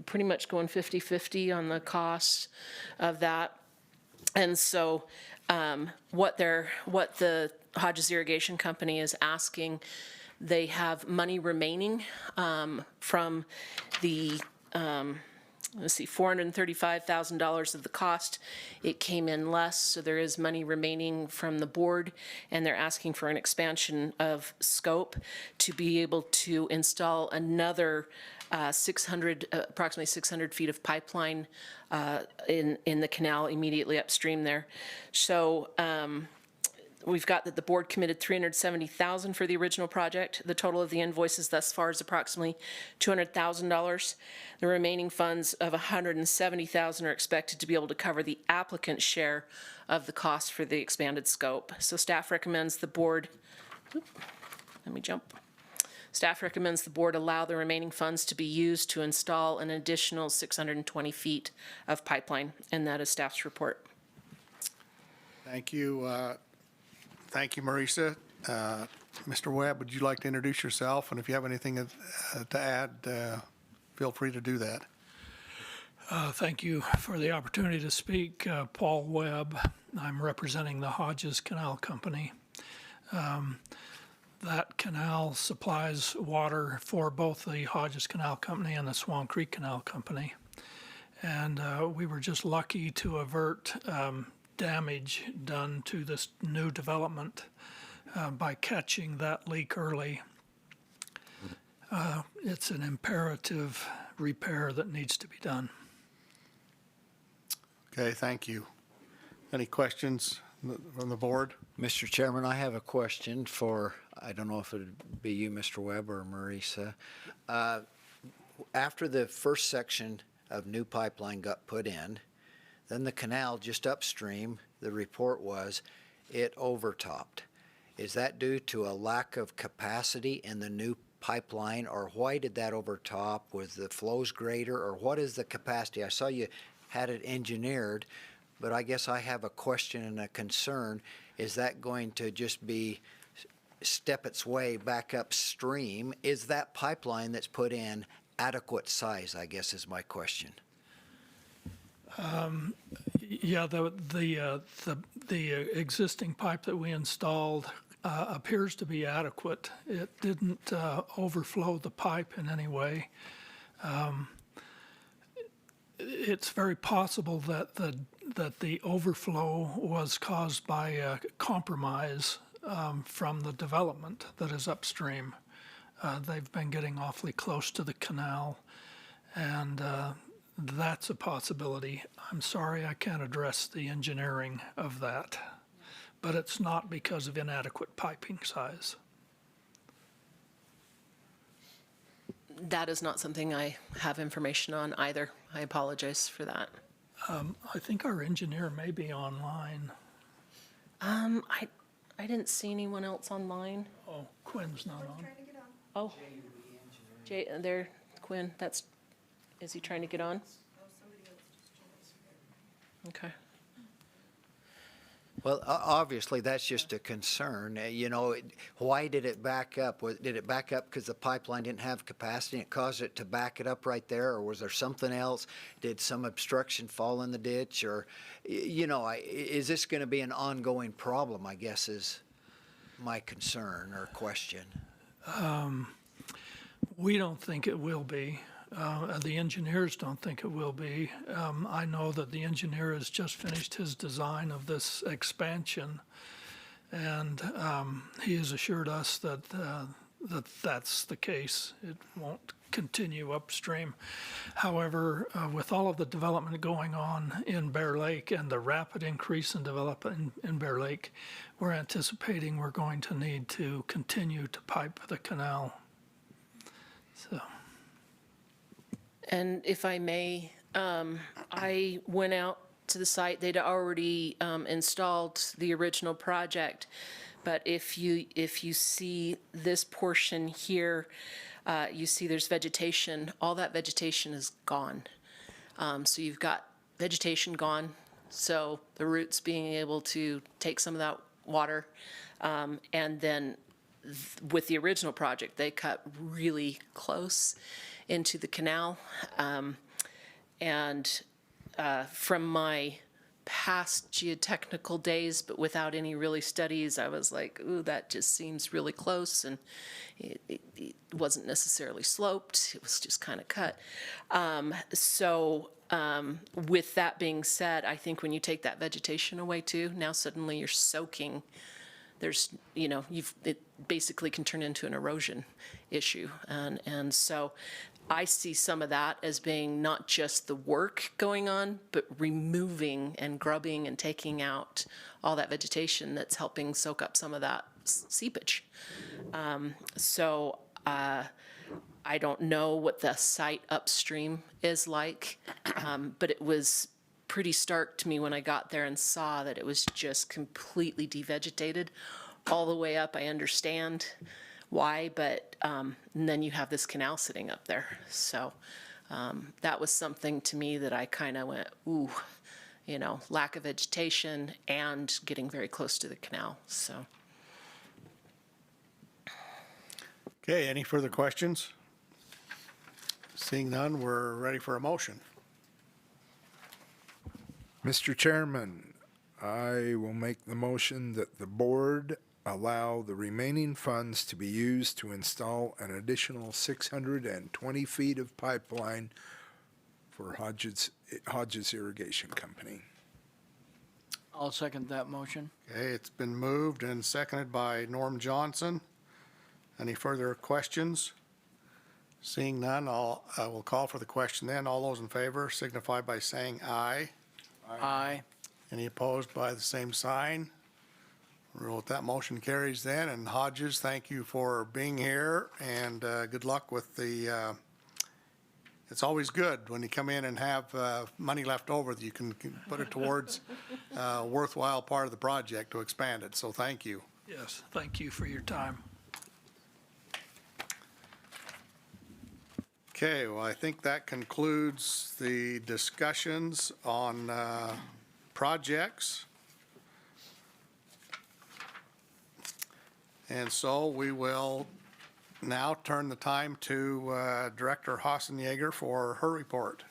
pretty much going 50-50 on the cost of that. And so what the Hodges Irrigation Company is asking, they have money remaining from the let's see, $435,000 of the cost. It came in less, so there is money remaining from the board, and they're asking for an expansion of scope to be able to install another approximately 600 feet of pipeline in the canal immediately upstream there. So We've got that the board committed $370,000 for the original project. The total of the invoices thus far is approximately $200,000. The remaining funds of $170,000 are expected to be able to cover the applicant's share of the cost for the expanded scope. So staff recommends the board, Staff recommends the board allow the remaining funds to be used to install an additional 620 feet of pipeline, and that is staff's report. Thank you. Thank you, Marisa. Mr. Webb, would you like to introduce yourself? And if you have anything to add, feel free to do that. Thank you for the opportunity to speak. Paul Webb. I'm representing the Hodges Canal Company. That canal supplies water for both the Hodges Canal Company and the Swan Creek Canal Company. And we were just lucky to avert damage done to this new development by catching that leak early. It's an imperative repair that needs to be done. Okay, thank you. Any questions from the board? Mr. Chairman, I have a question for, I don't know if it would be you, Mr. Webb, or Marisa. After the first section of new pipeline got put in, then the canal just upstream, the report was, it overtopped. Is that due to a lack of capacity in the new pipeline, or why did that overtop? Was the flows greater, or what is the capacity? I saw you had it engineered, but I guess I have a question and a concern. Is that going to just be step its way back upstream? Is that pipeline that's put in adequate size, I guess is my question. Yeah, the existing pipe that we installed appears to be adequate. It didn't overflow the pipe in any way. It's very possible that the overflow was caused by a compromise from the development that is upstream. They've been getting awfully close to the canal, and that's a possibility. I'm sorry I can't address the engineering of that, but it's not because of inadequate piping size. That is not something I have information on either. I apologize for that. I think our engineer may be online. I didn't see anyone else online. Oh, Quinn's not on. Oh, Jay, there, Quinn, is he trying to get on? Okay. Well, obviously, that's just a concern. You know, why did it back up? Did it back up because the pipeline didn't have capacity and it caused it to back it up right there? Or was there something else? Did some obstruction fall in the ditch? Or, you know, is this going to be an ongoing problem, I guess, is my concern or question. We don't think it will be. The engineers don't think it will be. I know that the engineer has just finished his design of this expansion, and he has assured us that that's the case. It won't continue upstream. However, with all of the development going on in Bear Lake and the rapid increase in development in Bear Lake, we're anticipating we're going to need to continue to pipe the canal. So. And if I may, I went out to the site. They'd already installed the original project, but if you see this portion here, you see there's vegetation. All that vegetation is gone. So you've got vegetation gone. So the roots being able to take some of that water, and then with the original project, they cut really close into the canal. From my past geotechnical days, but without any really studies, I was like, ooh, that just seems really close, and it wasn't necessarily sloped. It was just kind of cut. With that being said, I think when you take that vegetation away too, now suddenly you're soaking there's, it basically can turn into an erosion issue. And so I see some of that as being not just the work going on, but removing and grubbing and taking out all that vegetation that's helping soak up some of that seepage. I don't know what the site upstream is like, but it was pretty stark to me when I got there and saw that it was just completely devegetated all the way up. I understand why, but and then you have this canal sitting up there. So that was something to me that I kind of went, ooh, lack of vegetation and getting very close to the canal. So. Okay, any further questions? Seeing none, we're ready for a motion. Mr. Chairman, I will make the motion that the board allow the remaining funds to be used to install an additional 620 feet of pipeline for Hodges Irrigation Company. I'll second that motion. Okay, it's been moved and seconded by Norm Johnson. Any further questions? Seeing none, I will call for the question then. All those in favor signify by saying aye. Aye. Any opposed by the same sign? Rule that motion carries then. And Hodges, thank you for being here, and good luck with the, it's always good when you come in and have money left over that you can put it towards a worthwhile part of the project to expand it. So thank you. Yes, thank you for your time. Okay, well, I think that concludes the discussions on projects. And so we will now turn the time to Director Hassenjager for her report.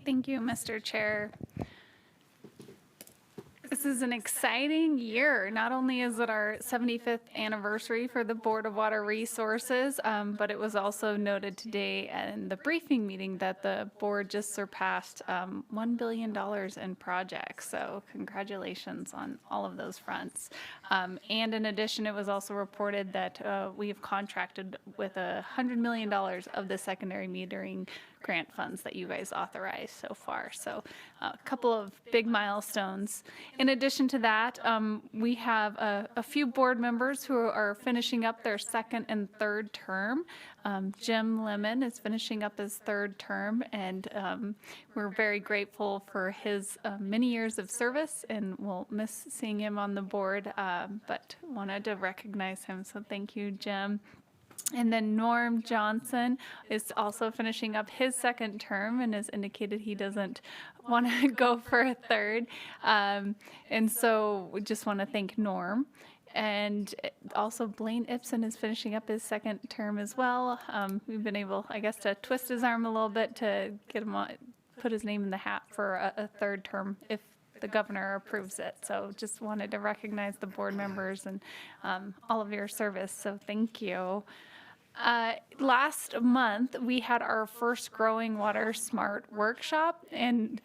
Thank you, Mr. Chair. This is an exciting year. Not only is it our 75th anniversary for the Board of Water Resources, but it was also noted today in the briefing meeting that the board just surpassed $1 billion in projects. So congratulations on all of those fronts. And in addition, it was also reported that we have contracted with $100 million of the secondary metering grant funds that you guys authorized so far. So a couple of big milestones. In addition to that, we have a few board members who are finishing up their second and third term. Jim Lemon is finishing up his third term, and we're very grateful for his many years of service, and we'll miss seeing him on the board, but wanted to recognize him. So thank you, Jim. And then Norm Johnson is also finishing up his second term and has indicated he doesn't want to go for a third. And so we just want to thank Norm. And also Blaine Ibsen is finishing up his second term as well. We've been able, I guess, to twist his arm a little bit to get him on, put his name in the hat for a third term if the governor approves it. So just wanted to recognize the board members and all of your service. So thank you. Last month, we had our first Growing Water Smart workshop, and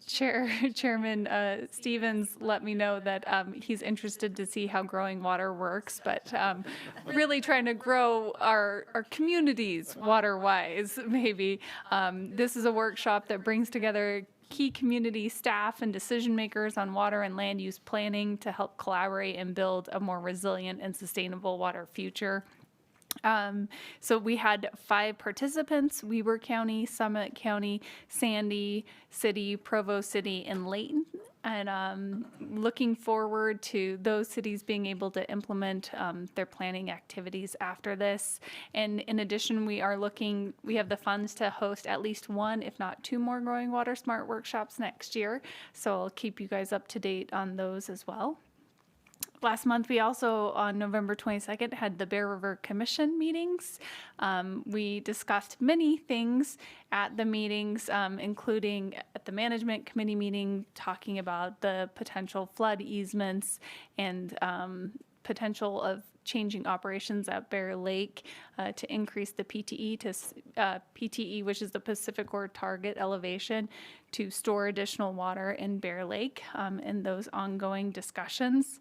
Chairman Stevens let me know that he's interested to see how growing water works, but really trying to grow our communities water-wise, maybe. This is a workshop that brings together key community staff and decision makers on water and land use planning to help collaborate and build a more resilient and sustainable water future. So we had 5 participants: Weber County, Summit County, Sandy City, Provo City, and Layton. And looking forward to those cities being able to implement their planning activities after this. And in addition, we have the funds to host at least 1, if not 2 more Growing Water Smart workshops next year. So I'll keep you guys up to date on those as well. Last month, we also, on November 22nd, had the Bear River Commission meetings. We discussed many things at the meetings, including at the management committee meeting, talking about the potential flood easements and potential of changing operations at Bear Lake to increase the PTE to PTE, which is the Pacific or target elevation, to store additional water in Bear Lake, in those ongoing discussions.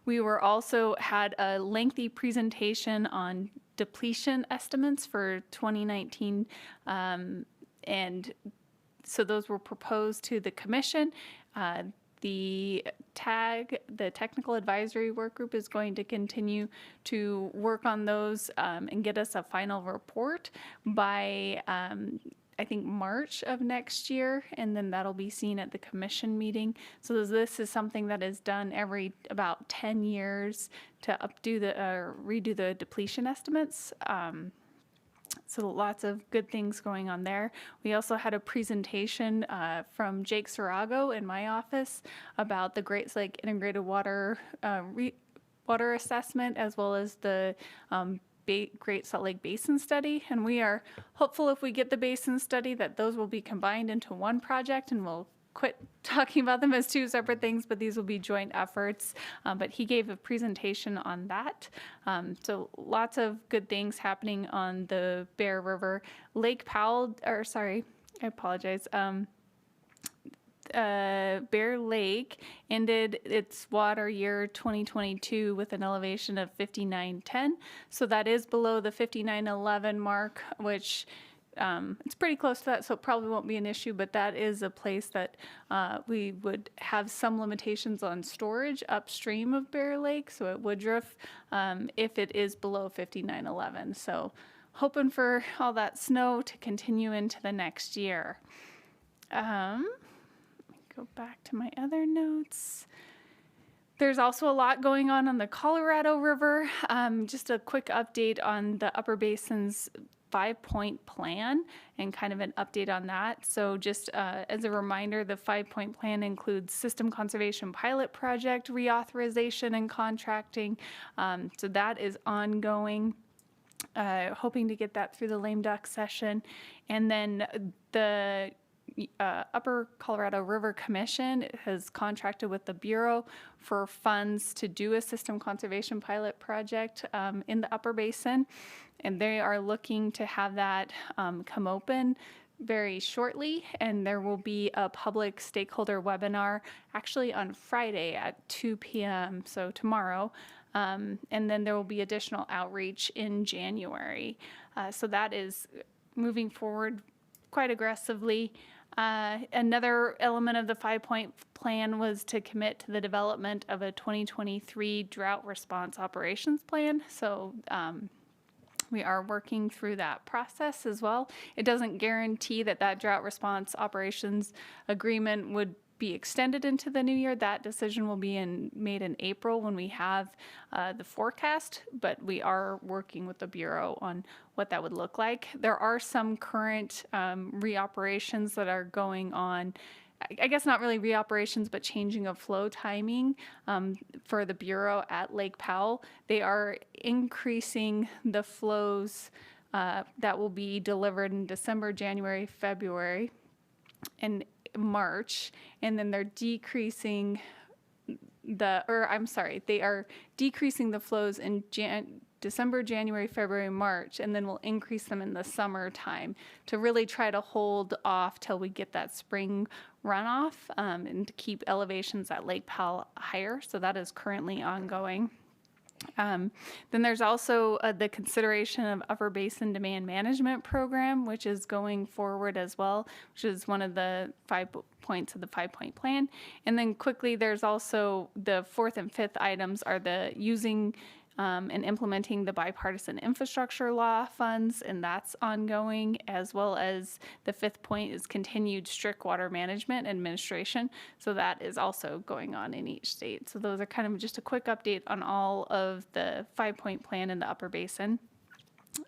We were also had a lengthy presentation on depletion estimates for 2019, and so those were proposed to the commission. The technical advisory work group is going to continue to work on those and get us a final report by I think March of next year, and then that'll be seen at the commission meeting. So this is something that is done every about 10 years to redo the depletion estimates. So lots of good things going on there. We also had a presentation from Jake Sarago in my office about the Great Lake Integrated Water water assessment, as well as the Great Salt Lake Basin Study. And we are hopeful, if we get the basin study, that those will be combined into one project, and we'll quit talking about them as two separate things, but these will be joint efforts. But he gave a presentation on that. So lots of good things happening on the Bear River. Lake Powell, or sorry, I apologize. Bear Lake ended its water year 2022 with an elevation of 5910. So that is below the 5911 mark, which it's pretty close to that, so it probably won't be an issue, but that is a place that we would have some limitations on storage upstream of Bear Lake, so at Woodruff, if it is below 5911. So hoping for all that snow to continue into the next year. Let me go back to my other notes. There's also a lot going on the Colorado River. Just a quick update on the Upper Basin's 5-point plan and kind of an update on that. So just as a reminder, the 5-point plan includes system conservation pilot project, reauthorization and contracting. So that is ongoing. Hoping to get that through the lame duck session. And then the Upper Colorado River Commission has contracted with the Bureau for funds to do a system conservation pilot project in the Upper Basin, and they are looking to have that come open very shortly, and there will be a public stakeholder webinar actually on Friday at 2 p.m., so tomorrow, and then there will be additional outreach in January. So that is moving forward quite aggressively. Another element of the 5-point plan was to commit to the development of a 2023 drought response operations plan. So we are working through that process as well. It doesn't guarantee that that drought response operations agreement would be extended into the new year. That decision will be made in April when we have the forecast, but we are working with the Bureau on what that would look like. There are some current reoperations that are going on. I guess not really reoperations, but changing of flow timing for the Bureau at Lake Powell. They are increasing the flows that will be delivered in December, January, February, and March, and then they're decreasing they are decreasing the flows in December, January, February, March, and then we'll increase them in the summertime to really try to hold off till we get that spring runoff and to keep elevations at Lake Powell higher. So that is currently ongoing. Then there's also the consideration of Upper Basin Demand Management Program, which is going forward as well, which is one of the 5 points of the 5-point plan. And then quickly, there's also the 4th and 5th items are the using and implementing the bipartisan infrastructure law funds, and that's ongoing, as well as the 5th point is continued strict water management administration. So that is also going on in each state. So those are kind of just a quick update on all of the 5-point plan in the Upper Basin.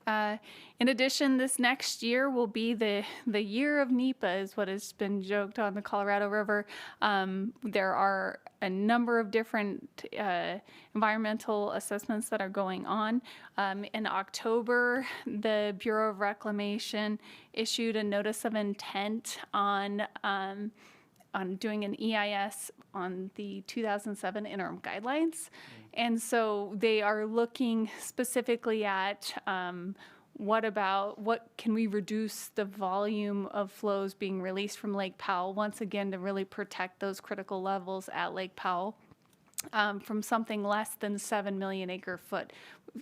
In addition, this next year will be the year of NEPA, is what has been joked on the Colorado River. There are a number of different environmental assessments that are going on. In October, the Bureau of Reclamation issued a notice of intent on on doing an EIS on the 2007 interim guidelines. And so they are looking specifically at what can we reduce the volume of flows being released from Lake Powell, once again, to really protect those critical levels at Lake Powell from something less than 7 million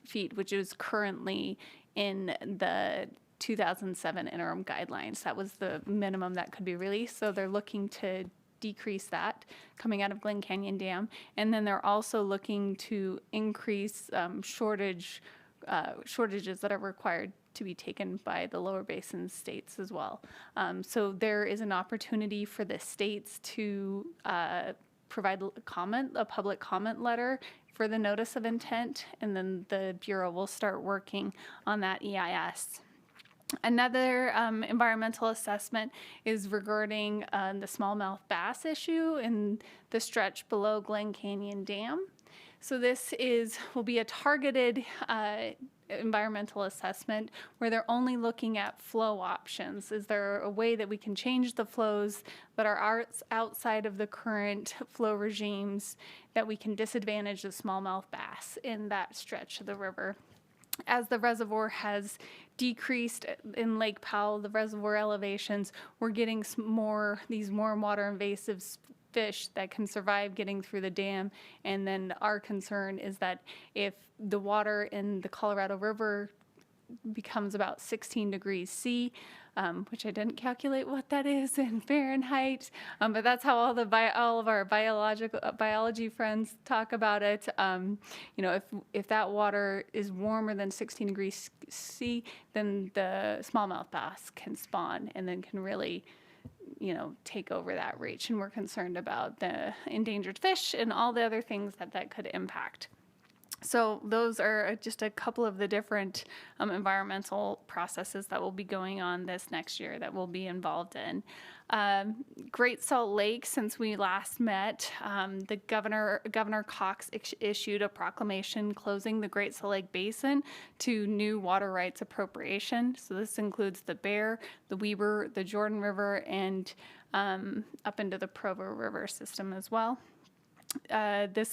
feet, which is currently in the 2007 interim guidelines. That was the minimum that could be released. So they're looking to decrease that coming out of Glen Canyon Dam. And then they're also looking to increase shortages that are required to be taken by the lower basin states as well. So there is an opportunity for the states to provide a public comment letter for the notice of intent, and then the Bureau will start working on that EIS. Another environmental assessment is regarding the smallmouth bass issue in the stretch below Glen Canyon Dam. So this will be a targeted environmental assessment where they're only looking at flow options. Is there a way that we can change the flows that are outside of the current flow regimes that we can disadvantage the smallmouth bass in that stretch of the river? As the reservoir has decreased in Lake Powell, the reservoir elevations, we're getting these more water invasive fish that can survive getting through the dam. And then our concern is that if the water in the Colorado River becomes about 16 degrees C, which I didn't calculate what that is in Fahrenheit, but that's how all of our biology friends talk about it. If that water is warmer than 16 degrees C, then the smallmouth bass can spawn and then can really take over that reach. And we're concerned about the endangered fish and all the other things that could impact. So those are just a couple of the different environmental processes that will be going on this next year that we'll be involved in. Great Salt Lake, since we last met, the Governor Cox issued a proclamation closing the Great Salt Lake Basin to new water rights appropriation. So this includes the Bear, the Weber, the Jordan River, and up into the Provo River system as well. The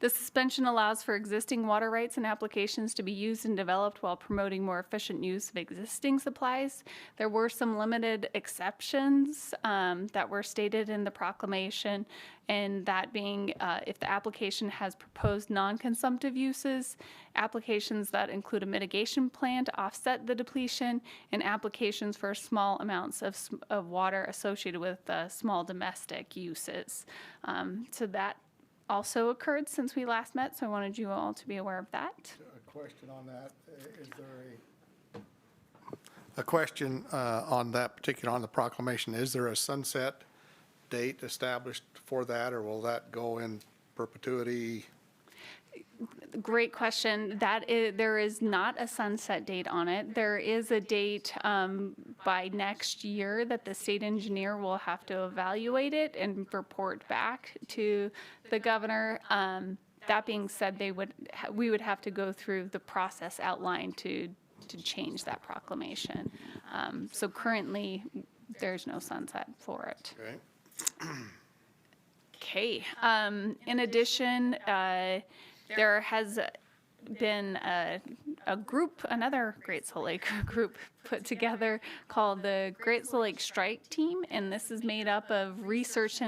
suspension allows for existing water rights and applications to be used and developed while promoting more efficient use of existing supplies. There were some limited exceptions that were stated in the proclamation, and that being if the application has proposed non-consumptive uses, applications that include a mitigation plan to offset the depletion, and applications for small amounts of water associated with small domestic uses. So that also occurred since we last met, so I wanted you all to be aware of that. A question on that. Is there a question on that particular, on the proclamation? Is there a sunset date established for that, or will that go in perpetuity? Great question. There is not a sunset date on it. There is a date by next year that the state engineer will have to evaluate it and report back to the governor. That being said, we would have to go through the process outlined to change that proclamation. So currently, there's no sunset for it. Okay. In addition, there has been another Great Salt Lake group put together called the Great Salt Lake Strike Team, and this is made up of research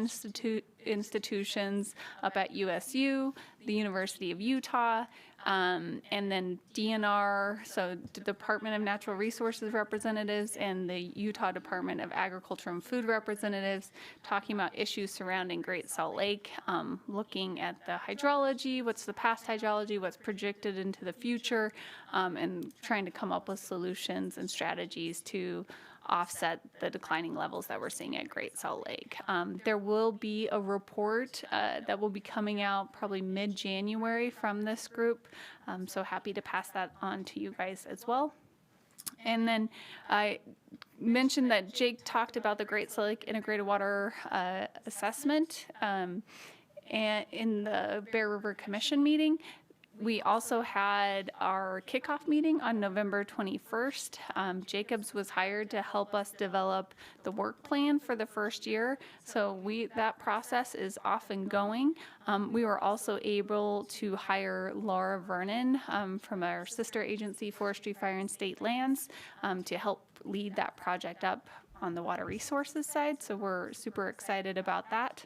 institutions up at USU, the University of Utah, and then DNR, so the Department of Natural Resources representatives, and the Utah Department of Agriculture and Food representatives, talking about issues surrounding Great Salt Lake, looking at the hydrology, what's the past hydrology, what's projected into the future, and trying to come up with solutions and strategies to offset the declining levels that we're seeing at Great Salt Lake. There will be a report that will be coming out probably mid-January from this group, so happy to pass that on to you guys as well. And then I mentioned that Jake talked about the Great Salt Lake Integrated Water Assessment and in the Bear River Commission meeting. We also had our kickoff meeting on November 21st. Jacobs was hired to help us develop the work plan for the first year. So that process is off and going. We were also able to hire Laura Vernon from our sister agency, Forestry, Fire, and State Lands, to help lead that project up on the water resources side. So we're super excited about that.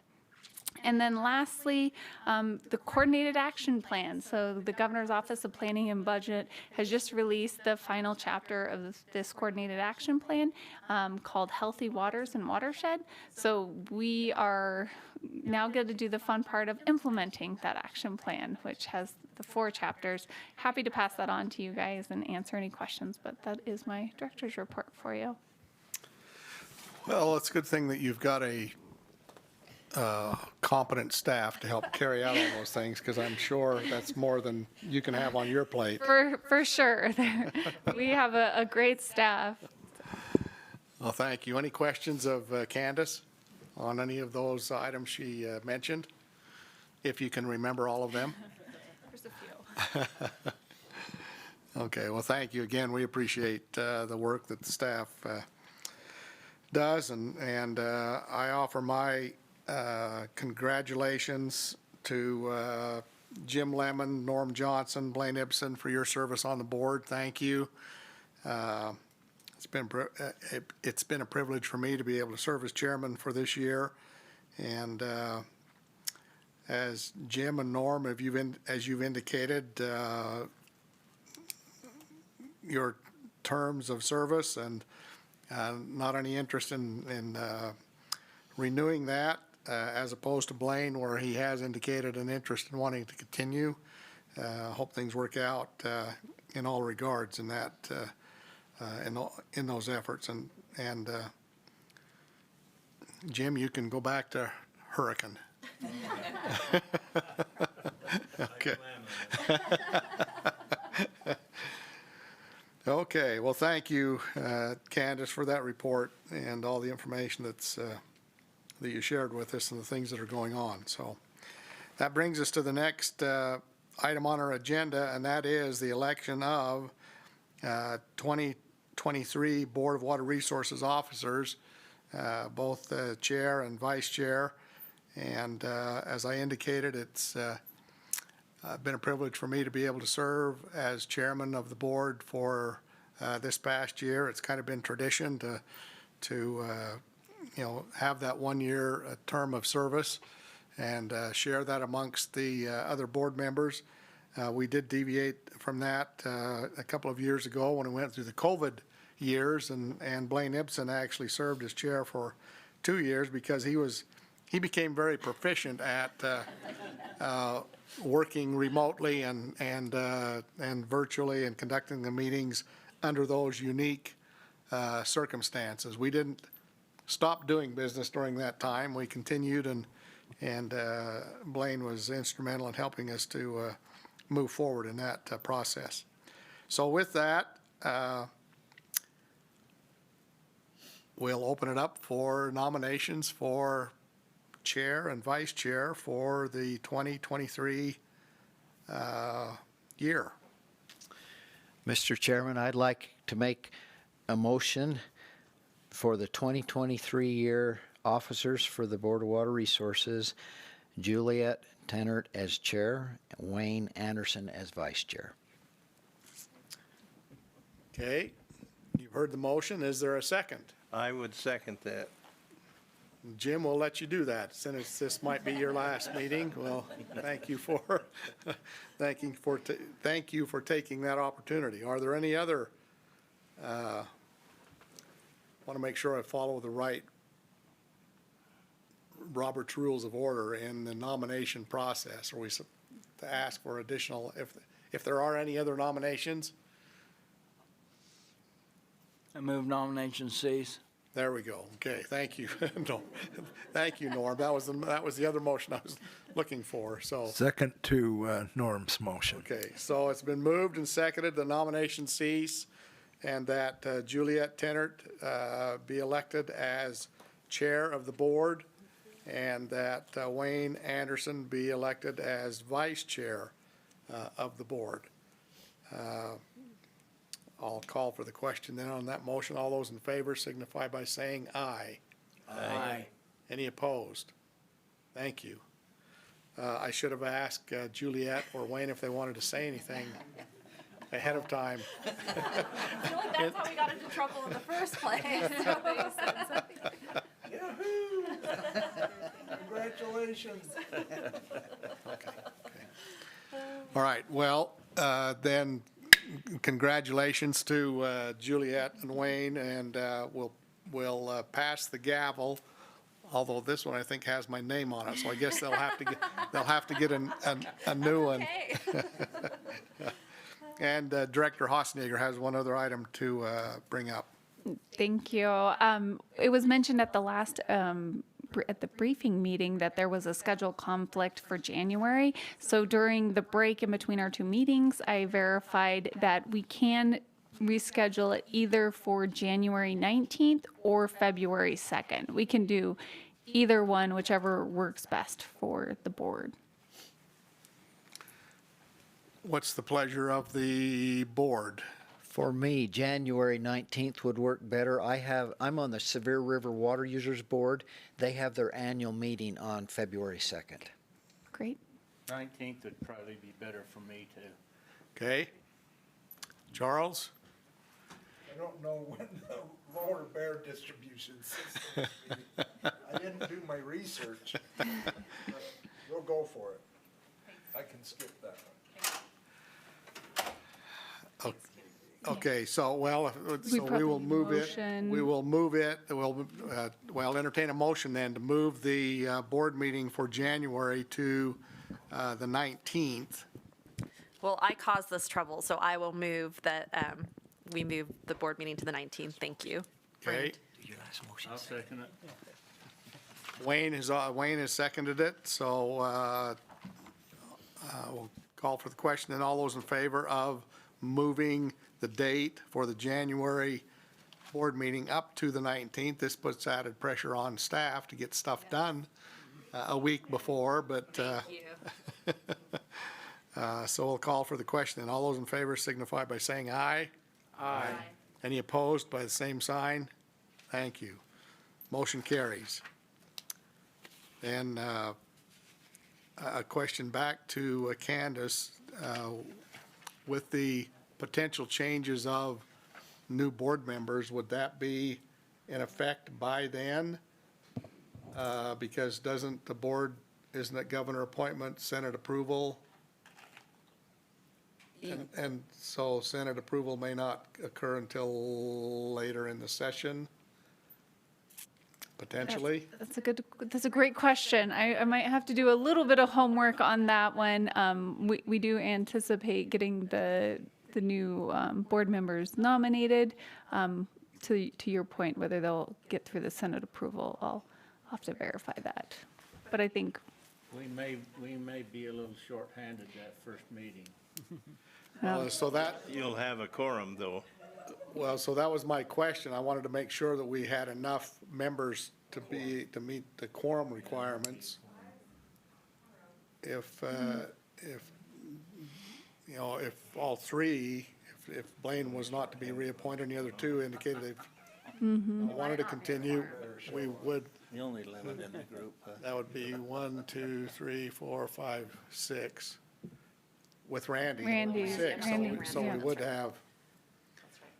And then lastly, the coordinated action plan. So the Governor's Office of Planning and Budget has just released the final chapter of this coordinated action plan called Healthy Waters and Watershed. So we are now going to do the fun part of implementing that action plan, which has the 4 chapters. Happy to pass that on to you guys and answer any questions, but that is my director's report for you. Well, it's a good thing that you've got a competent staff to help carry out all those things, because I'm sure that's more than you can have on your plate. For sure. We have a great staff. Well, thank you. Any questions of Candace on any of those items she mentioned? If you can remember all of them. There's a few. Okay, well, thank you again. We appreciate the work that the staff does, and I offer my congratulations to Jim Lemon, Norm Johnson, Blaine Ibsen for your service on the board. Thank you. It's been a privilege for me to be able to serve as chairman for this year, and as Jim and Norm, as you've indicated, your terms of service and not any interest in renewing that, as opposed to Blaine, where he has indicated an interest in wanting to continue. Hope things work out in all regards in that in those efforts. And Jim, you can go back to Hurricane. Okay. Okay. Well, thank you, Candace, for that report and all the information that you shared with us and the things that are going on. So that brings us to the next item on our agenda, and that is the election of 2023 Board of Water Resources officers, both chair and vice chair. And as I indicated, it's been a privilege for me to be able to serve as chairman of the board for this past year. It's kind of been tradition to have that 1-year term of service and share that amongst the other board members. We did deviate from that a couple of years ago when we went through the COVID years, and Blaine Ibsen actually served as chair for 2 years because he became very proficient at working remotely and virtually and conducting the meetings under those unique circumstances. We didn't stop doing business during that time. We continued, and Blaine was instrumental in helping us to move forward in that process. So with that, we'll open it up for nominations for chair and vice chair for the 2023 year. Mr. Chairman, I'd like to make a motion for the 2023 year officers for the Board of Water Resources: Juliet Tennert as chair, Wayne Anderson as vice chair. Okay, you've heard the motion. Is there a second? I would second that. Jim, we'll let you do that since this might be your last meeting. Well, thank you for thank you for taking that opportunity. Are there any other? Want to make sure I follow the right Robert's Rules of Order in the nomination process. Are we to ask for additional, if there are any other nominations? I move nomination cease. There we go. Okay, thank you. No, thank you, Norm. That was the other motion I was looking for. So Second to Norm's motion. okay, so it's been moved and seconded the nomination cease, and that Juliet Tennert be elected as chair of the board, and that Wayne Anderson be elected as vice chair of the board. I'll call for the question then on that motion. All those in favor signify by saying aye. Aye. Any opposed? Thank you. I should have asked Juliet or Wayne if they wanted to say anything ahead of time. I feel like that's how we got into trouble in the first place. Yahoo! Congratulations. All right, well, then congratulations to Juliet and Wayne, and we'll pass the gavel. Although this one I think has my name on it, so I guess they'll have to get a new one. And Director Hosniger has one other item to bring up. Thank you. It was mentioned at the last at the briefing meeting that there was a schedule conflict for January. So during the break in between our two meetings, I verified that we can reschedule it either for January 19th or February 2nd. We can do either one, whichever works best for the board. What's the pleasure of the board? For me, January 19th would work better. I'm on the Severe River Water Users Board. They have their annual meeting on February 2nd. Great. 19th would probably be better for me, too. Okay. Charles? I don't know when the lower bear distribution system is. I didn't do my research. But we'll go for it. I can skip that one. Okay, so, we will move it. We will move it. We'll entertain a motion then to move the board meeting for January to the 19th. Well, I caused this trouble, so I will move that we move the board meeting to the 19th. Thank you. Okay. I'll second it. Wayne has seconded it, so we'll call for the question. And all those in favor of moving the date for the January board meeting up to the 19th. This puts added pressure on staff to get stuff done a week before, but so we'll call for the question. And all those in favor signify by saying aye. Aye. Any opposed by the same sign? Thank you. Motion carries. Then a question back to Candace. With the potential changes of new board members, would that be in effect by then? Because isn't it governor appointment, Senate approval? And so Senate approval may not occur until later in the session, potentially? That's a great question. I might have to do a little bit of homework on that one. We do anticipate getting the new board members nominated. To your point, whether they'll get through the Senate approval, I'll have to verify that. But I think We may be a little short-handed that first meeting. So that, You'll have a quorum, though. well, so that was my question. I wanted to make sure that we had enough members to meet the quorum requirements. If all three, if Blaine was not to be reappointed and the other two indicated they wanted to continue, we would, The only limit in the group. that would be 1, 2, 3, 4, 5, 6. With Randy. Randy, 6, so yeah. we would have,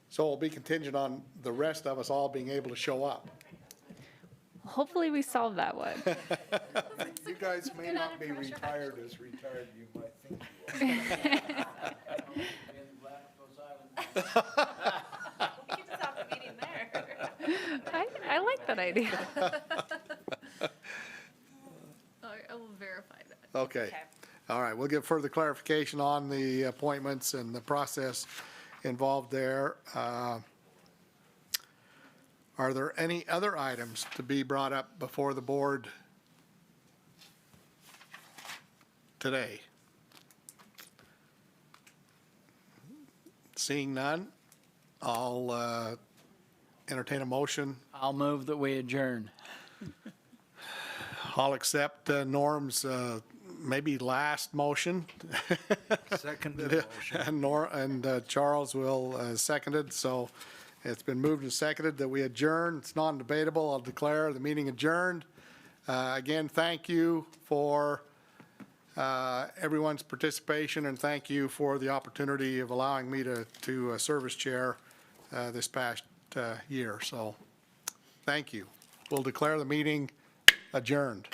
so it'll be contingent on the rest of us all being able to show up. hopefully we solve that one. You guys may not be retired as retired you might think you are. We can just have the meeting there. I like that idea. I will verify that. Okay. All right, we'll get further clarification on the appointments and the process involved there. Are there any other items to be brought up before the board today? Seeing none, I'll entertain a motion. I'll move that we adjourn. I'll accept Norm's maybe last motion. Second motion. And Charles will second it. So it's been moved and seconded that we adjourn. It's non-debatable. I'll declare the meeting adjourned. Again, thank you for everyone's participation, and thank you for the opportunity of allowing me to serve as chair this past year. So thank you. We'll declare the meeting adjourned.